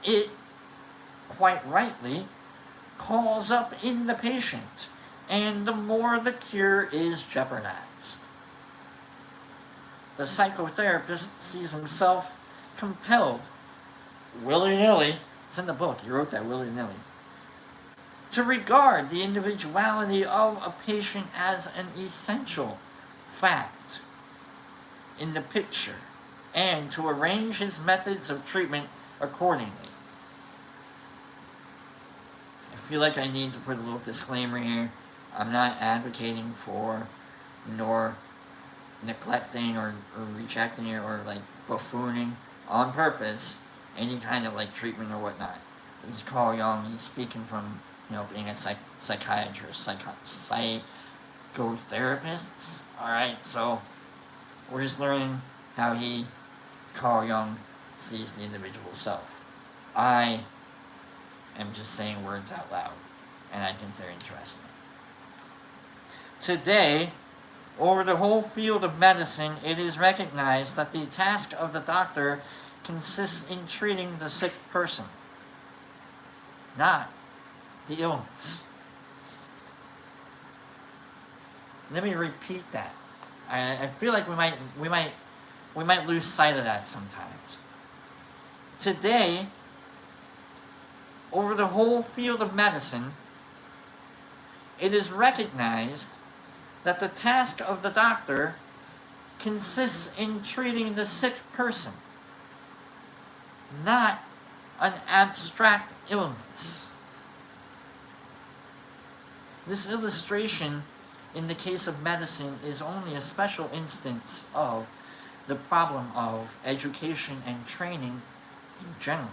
it, quite rightly, calls up in the patient, and the more the cure is jeopardized. The psychotherapist sees himself compelled, willy-nilly, it's in the book, you wrote that willy-nilly, to regard the individuality of a patient as an essential fact in the picture, and to arrange his methods of treatment accordingly. I feel like I need to put a little disclaimer here. I'm not advocating for, nor neglecting or rejecting or buffooning on purpose any kind of treatment or whatnot. This is Carl Jung. He's speaking from being a psychiatrist, psychotherapist. Alright, so we're just learning how Carl Jung, sees the individual self. I am just saying words out loud, and I think they're interesting. Today, over the whole field of medicine, it is recognized that the task of the doctor consists in treating the sick person, not the illness. Let me repeat that. I feel like we might lose sight of that sometimes. Today, over the whole field of medicine, it is recognized that the task of the doctor consists in treating the sick person, not an abstract illness. This illustration in the case of medicine is only a special instance of the problem of education and training in general.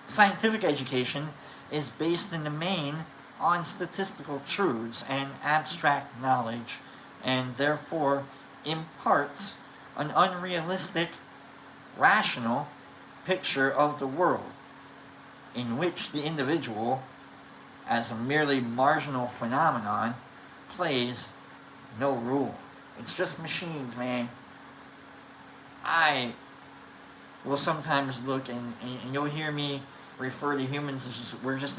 Scientific education is based in the main on statistical truths and abstract knowledge, and therefore imparts an unrealistic, rational picture of the world, in which the individual, as a merely marginal phenomenon, plays no role. It's just machines, man. I will sometimes look and you'll hear me refer to humans as just, we're just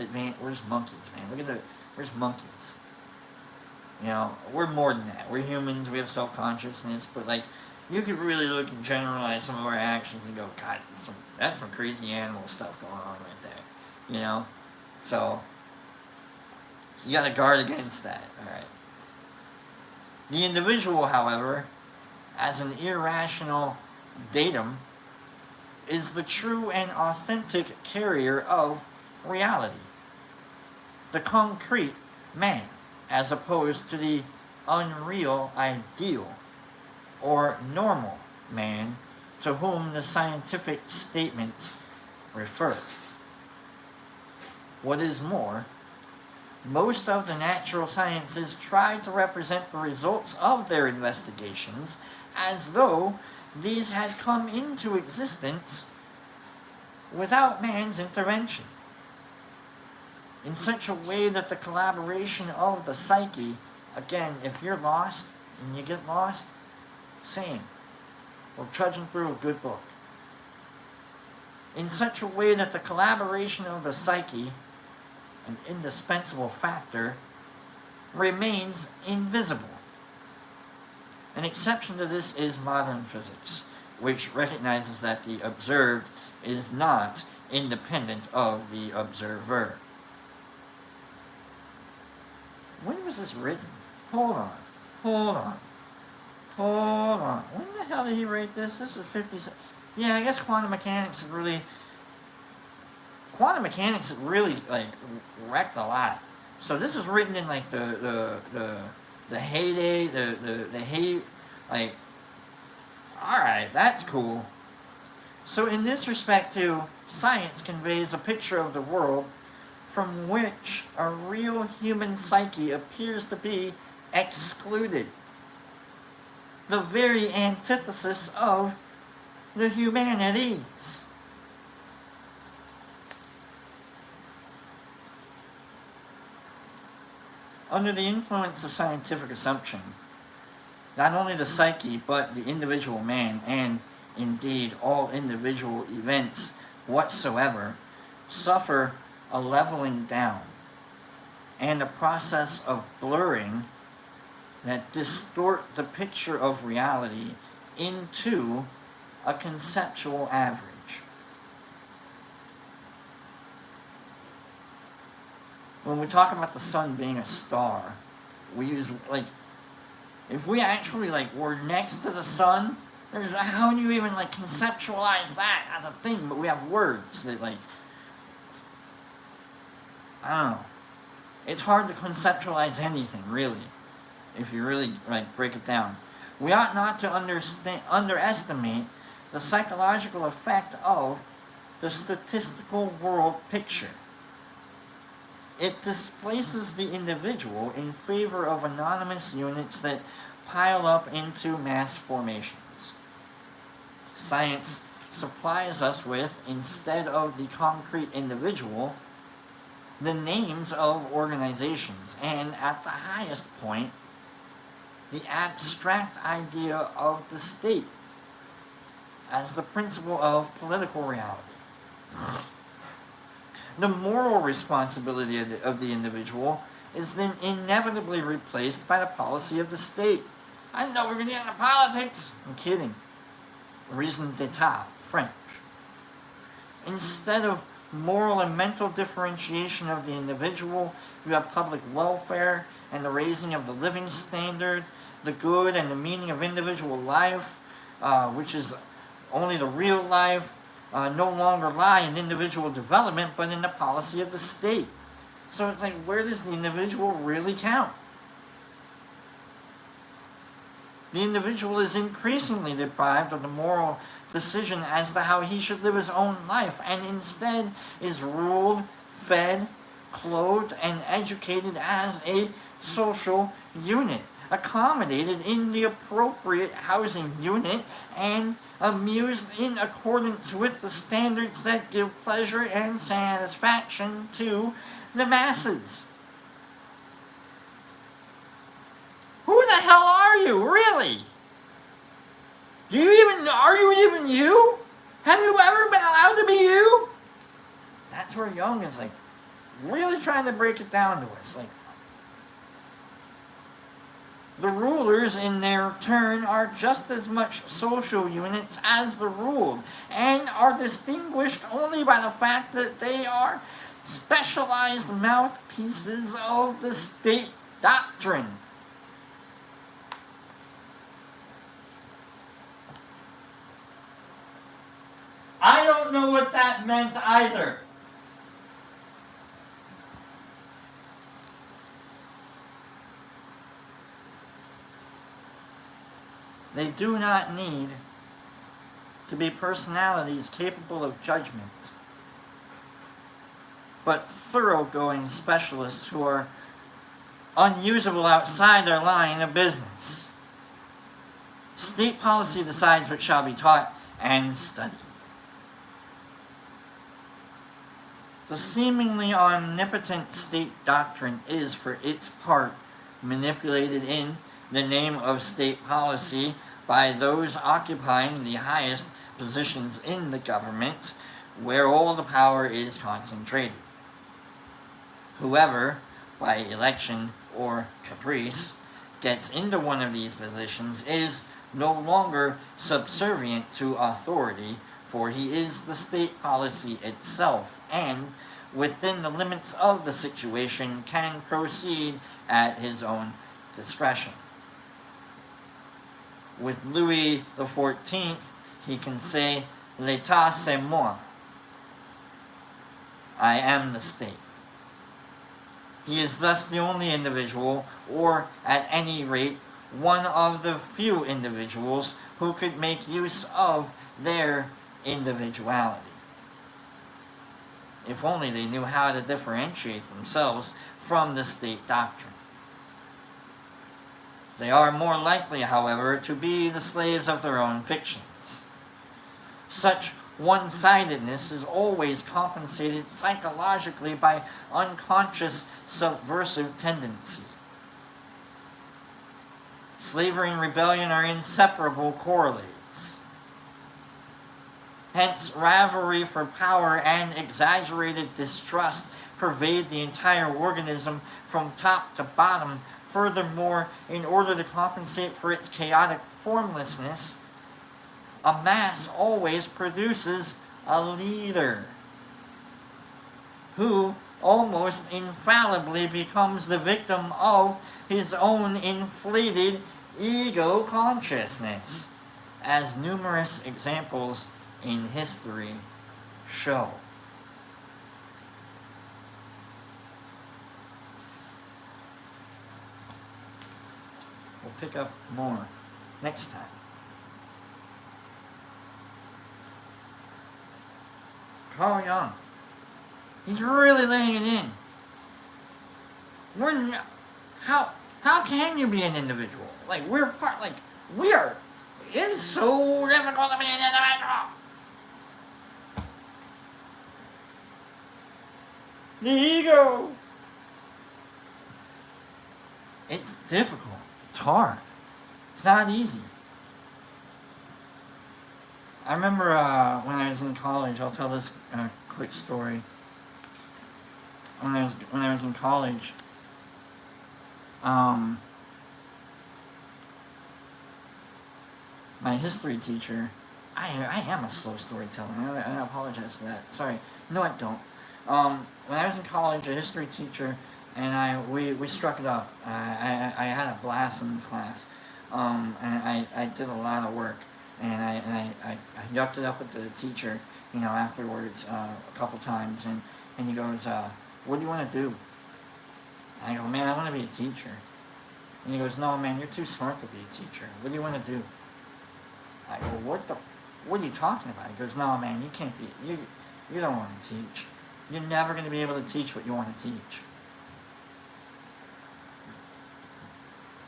monkeys, man. We're just monkeys. You know, we're more than that. We're humans, we have self-consciousness, but like, you could really look and generalize some of our actions and go, God, that's some crazy animal stuff going on right there. You know? So, you gotta guard against that, alright? The individual, however, as an irrational datum, is the true and authentic carrier of reality. The concrete man, as opposed to the unreal ideal or normal man to whom the scientific statements refer. What is more, most of the natural sciences try to represent the results of their investigations as though these had come into existence without man's intervention, in such a way that the collaboration of the psyche, again, if you're lost and you get lost, same. We're trudging through a good book. In such a way that the collaboration of the psyche, an indispensable factor, remains invisible. An exception to this is modern physics, which recognizes that the observed is not independent of the observer. When was this written? Hold on. When the hell did he write this? This is 50. Yeah, I guess quantum mechanics really like wrecked a lot. So this was written in like the heyday, like, alright, that's cool. So in this respect too, science conveys a picture of the world from which a real human psyche appears to be excluded. The very antithesis of the humanities. Under the influence of scientific assumption, not only the psyche, but the individual man, and indeed all individual events whatsoever, suffer a leveling down and a process of blurring that distort the picture of reality into a conceptual average. When we talk about the sun being a star, we use, like, if we actually, like, were next to the sun, how do you even, like, conceptualize that as a thing? But we have words that, like, I don't know. It's hard to conceptualize anything, really, if you really, like, break it down. We ought not to underestimate the psychological effect of the statistical world picture. It displaces the individual in favor of anonymous units that pile up into mass formations. Science supplies us with, instead of the concrete individual, the names of organizations, and at the highest point, the abstract idea of the state as the principle of political reality. The moral responsibility of the individual is then inevitably replaced by the policy of the state. I know we're going to get into politics. I'm kidding. Raison d'etat, French. Instead of moral and mental differentiation of the individual, you have public welfare and the raising of the living standard, the good and the meaning of individual life, which is only the real life, no longer lie in individual development, but in the policy of the state. So it's like, where does the individual really count? The individual is increasingly deprived of the moral decision as to how he should live his own life, and instead is ruled, fed, clothed, and educated as a social unit, accommodated in the appropriate housing unit, and amused in accordance with the standards that give pleasure and satisfaction to the masses. Who the hell are you, really? Are you even you? Have you ever been allowed to be you? That's where Jung is like really trying to break it down to us. Like, the rulers in their turn are just as much social units as the ruled, and are distinguished only by the fact that they are specialized mouthpieces of the state doctrine. I don't know what that meant either. They do not need to be personalities capable of judgment, but thoroughgoing specialists who are unusable outside their line of business. State policy decides what shall be taught and studied. The seemingly omnipotent state doctrine is, for its part, manipulated in the name of state policy by those occupying the highest positions in the government, where all the power is concentrated. Whoever, by election or caprice, gets into one of these positions is no longer subservient to authority, for he is the state policy itself, and within the limits of the situation can proceed at his own discretion. With Louis XIV, he can say, "L'État c'est moi." I am the state. He is thus the only individual, or at any rate, one of the few individuals who could make use of their individuality. If only they knew how to differentiate themselves from the state doctrine. They are more likely, however, to be the slaves of their own fictions. Such one-sidedness is always compensated psychologically by unconscious subversive tendency. Slavery and rebellion are inseparable correlates. Hence, rivalry for power and exaggerated distrust pervade the entire organism from top to bottom. Furthermore, in order to compensate for its chaotic formlessness, a mass always produces a leader who almost infallibly becomes the victim of his own inflated ego consciousness, as numerous examples in history show. We'll pick up more next time. Carl Jung, he's really laying it in. How can you be an individual? We are. It's so difficult to be an individual. The ego. It's difficult. It's hard. It's not easy. I remember when I was in college, I'll tell this quick story. When I was in college, my history teacher, I am a slow storyteller. I apologize for that. Sorry. No, I don't. When I was in college, a history teacher and we struck it up. I had a blast in this class, and I did a lot of work, and I yucked it up with the teacher, afterwards a couple times, and he goes, "What do you want to do?" I go, "Man, I want to be a teacher." And he goes, "No, man, you're too smart to be a teacher. What do you want to do?" I go, what are you talking about? He goes, "No, man, you can't be, you don't want to teach. You're never going to be able to teach what you want to teach."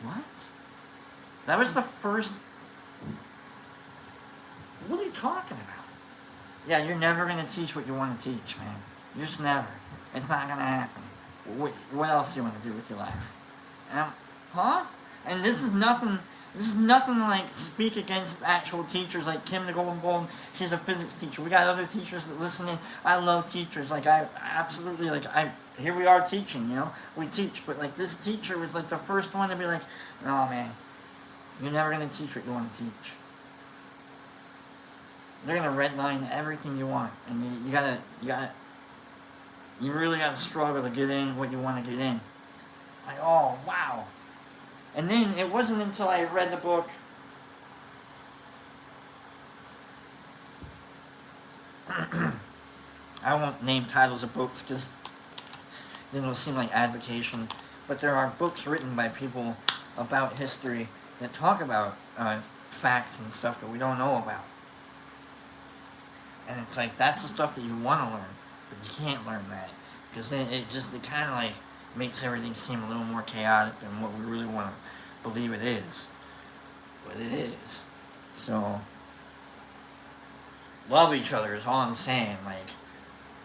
What? That was the first, what are you talking about? Yeah, you're never going to teach what you want to teach, man. You're just never. It's not going to happen. What else do you want to do with your life? Huh? And this is nothing to like speak against actual teachers like Kim the Golden Golem. She's a physics teacher. We got other teachers that listen in. I love teachers. Like I absolutely here we are teaching, we teach, but like this teacher was like the first one to be like, "No, man, you're never gonna teach what you want to teach. They're gonna redline everything you want, and you really gotta struggle to get in what you want to get in." Like, oh wow. And then it wasn't until I read the book I won't name titles of books because then it'll seem like advocation, but there are books written by people about history that talk about facts and stuff that we don't know about. And it's like, that's the stuff that you want to learn, but you can't learn that, because then it kind of like makes everything seem a little more chaotic than what we really want to believe it is. But it is. So, love each other is all I'm saying. Like,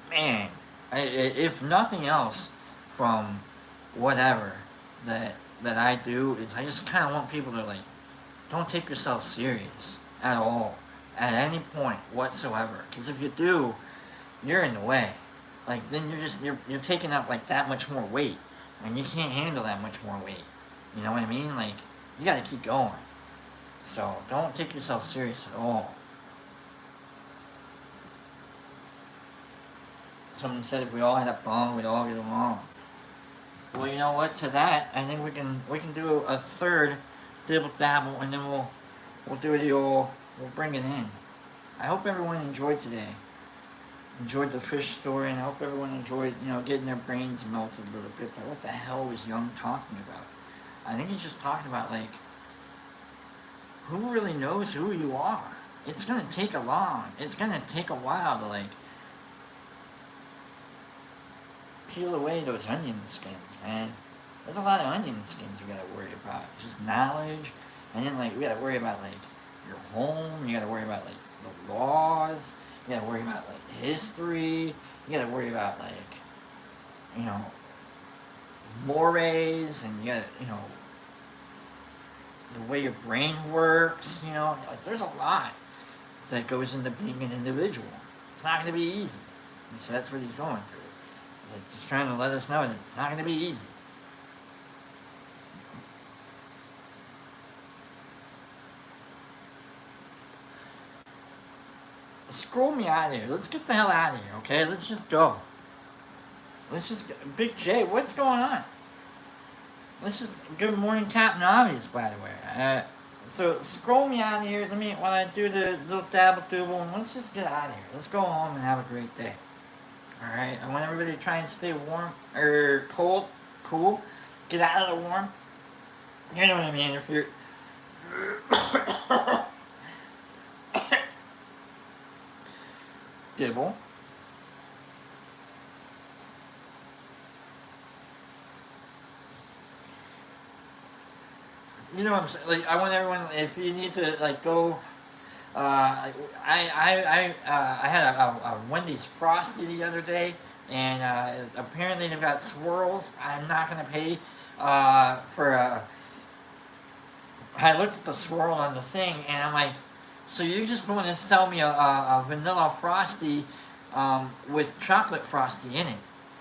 man, if nothing else from whatever that I do, is I just kind of want people to, like, don't take yourself serious at all, at any point whatsoever. Because if you do, you're in the way. Like, then you're taking up like that much more weight, and you can't handle that much more weight. You know what I mean? Like, you gotta keep going. So don't take yourself serious at all. Someone said if we all had a bong, we'd all get along. Well, you know what? To that, I think we can do a third dibble dabble, and then we'll do the old, we'll bring it in. I hope everyone enjoyed today. Enjoyed the fish story, and I hope everyone enjoyed, getting their brains melted a little bit. But what the hell was Young talking about? I think he's just talking about, like, who really knows who you are? It's gonna take a while to, like, peel away those onion skins, man. There's a lot of onion skins we gotta worry about. Just knowledge, and then, like, we gotta worry about, like, your home. You gotta worry about, like, the laws. You gotta worry about, like, history. You gotta worry about, like, mores, and you gotta, the way your brain works, like, there's a lot that goes into being an individual. It's not gonna be easy. And so that's what he's going through. He's like, just trying to let us know that it's not gonna be easy. Scroll me out of here. Let's get the hell out of here, okay? Let's just go. Big J, what's going on? Good morning, Captain Obvious, by the way. So, scroll me out of here. While I do the little dabble dooble, and let's just get out of here. Let's go home and have a great day. Alright? I want everybody to try and stay warm, or cool. Get out of the warm. You know what I mean? If you're... Dibble. You know what I'm saying? Like, I want everyone, if you need to, like, go, I had a Wendy's Frosty the other day, and apparently they've got swirls. I'm not going to pay for I looked at the swirl on the thing, and I'm like, so you just want to sell me a vanilla Frosty with chocolate Frosty in it.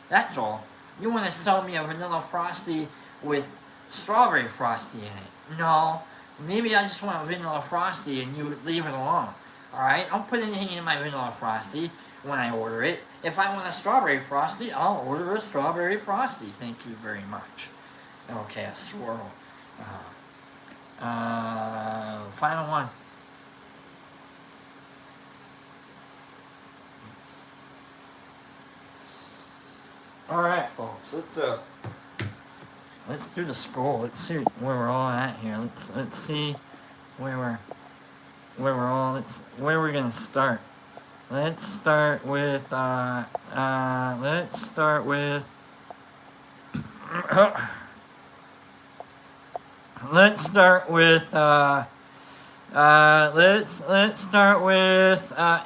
That's all. You want to sell me a vanilla Frosty with strawberry frosty in it. No, maybe I just want a vanilla frosty and you leave it alone. Alright, don't put anything in my vanilla frosty when I order it. If I want a strawberry frosty, I'll order a strawberry frosty. Thank you very much. Okay, a swirl. Final one. Alright, folks, let's do the scroll. Let's see where we're all at here. Let's see where we're gonna start. Let's start with let's start with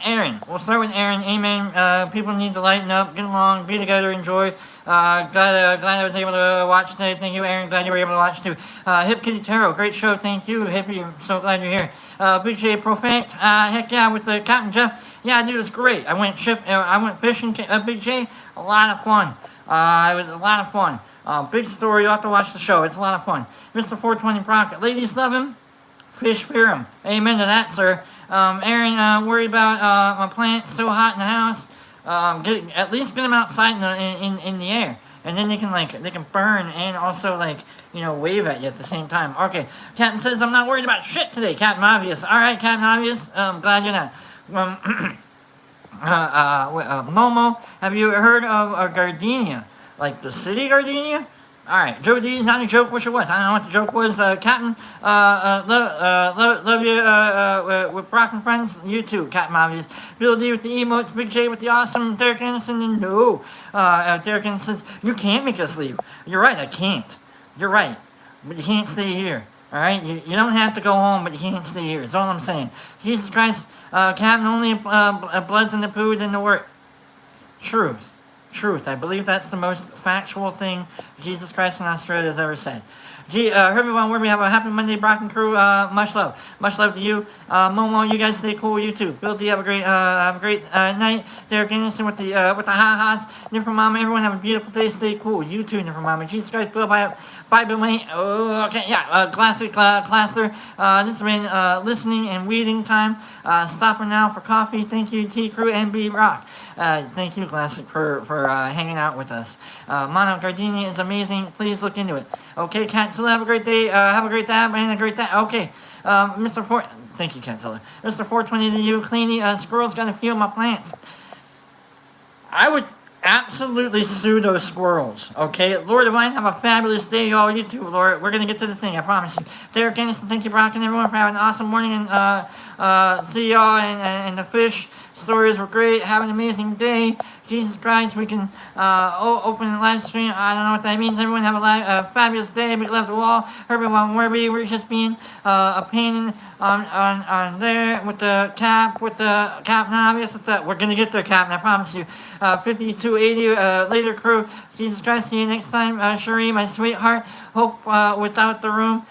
Aaron. We'll start with Aaron. Amen. People need to lighten up, get along, be together, enjoy. Glad I was able to watch today. Thank you, Aaron. Glad you were able to watch too. Hip Kitty Tarot, great show. Thank you, Hippie. I'm so glad you're here. Big J Profant. Heck yeah, with the Captain Jeff. Yeah, dude, it's great. I went fishing. Big J, a lot of fun. It was a lot of fun. Big story. You have to watch the show. It's a lot of fun. Mr. 420 Brock. Ladies love him. Fish fear him. Amen to that, sir. Aaron, worried about my plant so hot in the house. At least get them outside in the air, and then they can burn and also wave at you at the same time. Okay, Captain says I'm not worried about shit today. Captain Obvious. All right, Captain Obvious. Glad you're not. Momo, have you heard of Gardenia? Like the city Gardenia? Alright, Joe D, not a joke, wish it was. I don't know what the joke was. Captain, love you, with Brock and friends. You too, Captain Obvious. Bill D with the emotes, Big J with the awesome, Derek Anderson, and no. Derek Anderson says, you can't make us leave. You're right, I can't. You're right. But you can't stay here. Alright? You don't have to go home, but you can't stay here. That's all I'm saying. Jesus Christ, Captain, only blood's in the poo than the work. Truth. I believe that's the most factual thing Jesus Christ in Australia has ever said. Everyone, where we have a happy Monday, Brock and crew. Much love to you. Momo, you guys stay cool. You too. Bill D, have a great night. Derek Anderson with the ha-has. Niffer Mama, everyone have a beautiful day. Stay cool. You too, Niffer Mama. Jesus Christ, Bill, bye, Bill, mate. Oh, okay, yeah. Classic Claster. This has been listening and weeding time. Stopping now for coffee. Thank you, T Crew and B Rock. Thank you, Classic, for hanging out with us. Mono Gardenia is amazing. Please look into it. Okay, Catzilla, have a great day. Have a great dab and a great day. Okay, thank you, Catzilla. Mr. 420 to you. Cleany, squirrels gotta feel my plants. I would absolutely sue those squirrels. Okay, Lord Divine, have a fabulous day, y'all. You too, Lord. We're gonna get to the thing, I promise you. Derek Anderson, thank you, Brock, and everyone for having an awesome morning. And see y'all and the fish. Stories were great. Have an amazing day. Jesus Christ, we can open the live stream. I don't know what that means. Everyone have a fabulous day. Big love to all. Everyone, we're just being a pain on there with the Captain Obvious. We're going to get there, Captain, I promise you. 5280 later, crew. Jesus Christ, see you next time. Cherie, my sweetheart. Hope without the room.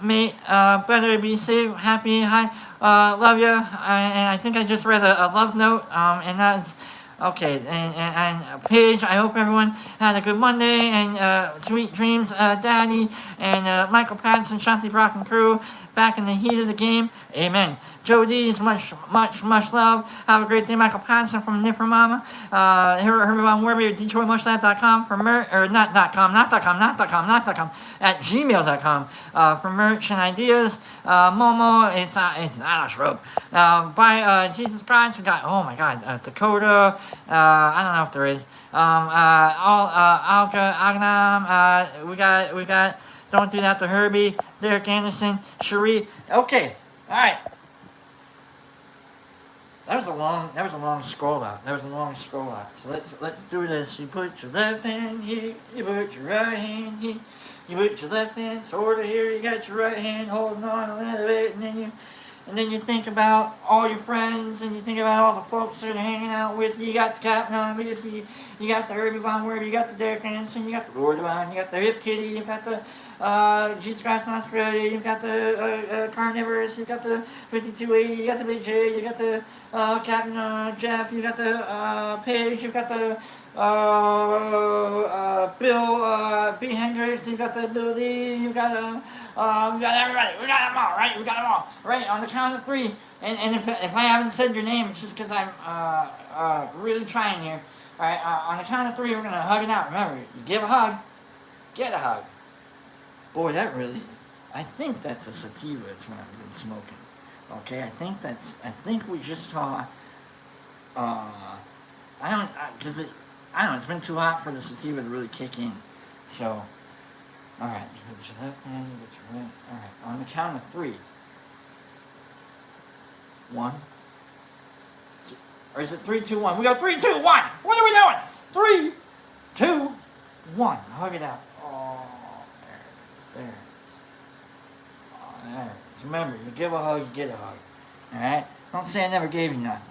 Mate, better be safe, happy, hi. Love you. And I think I just read a love note. And that's okay. And Paige, I hope everyone had a good Monday and sweet dreams, Daddy and Michael Patterson, Shanti Brock and crew, back in the heat of the game. Amen. Joe D's, much love. Have a great day, Michael Patterson from Niffer Mama. Everyone, we're at DetroitMushLab.com for merch, or not .com, at gmail.com for merch and ideas. Momo, it's not a shrub. By Jesus Christ, we got, oh my God, Dakota. I don't know if there is. Alka, Agnam. We got. Don't do that to Herbie, Derek Anderson, Cherie. Okay, all right. That was a long scroll out. So let's do this. You put your left hand here, you put your right hand here, you put your left hand sort of here, you got your right hand holding on a little bit, and then you think about all your friends, and you think about all the folks that are hanging out with you. You got the Captain Obvious, you got the Herbie Von Werber, you got the Derek Anderson, you got the Lord Divine, you got the Hip Kitty, you got the Jesus Christ in Australia, you've got the Carnivorous, you've got the 5280, you got the Big J, you got the Captain Jeff, you got the Paige, you've got the Bill, B. Hendricks, you got the ability, you got we got everybody, we got them all, right? We got them all, right? On the count of three, and if I haven't said your name, it's just because I'm really trying here. All right, on the count of three, we're gonna hug it out. Remember, you give a hug, get a hug. Boy, that really, I think that's a sativa. It's when I've been smoking. Okay, I think we just saw. I don't know. It's been too hot for the sativa to really kick in. So, all right, you put your left hand, you put your right. All right, on the count of three. 1, 2, or is it 3, 2, 1? We go 3, 2, 1. What are we doing? 3, 2, 1. Hug it out. Oh, there it is. There it is. Oh, there it is. Remember, you give a hug, you get a hug. All right. Don't say I never gave you nothing.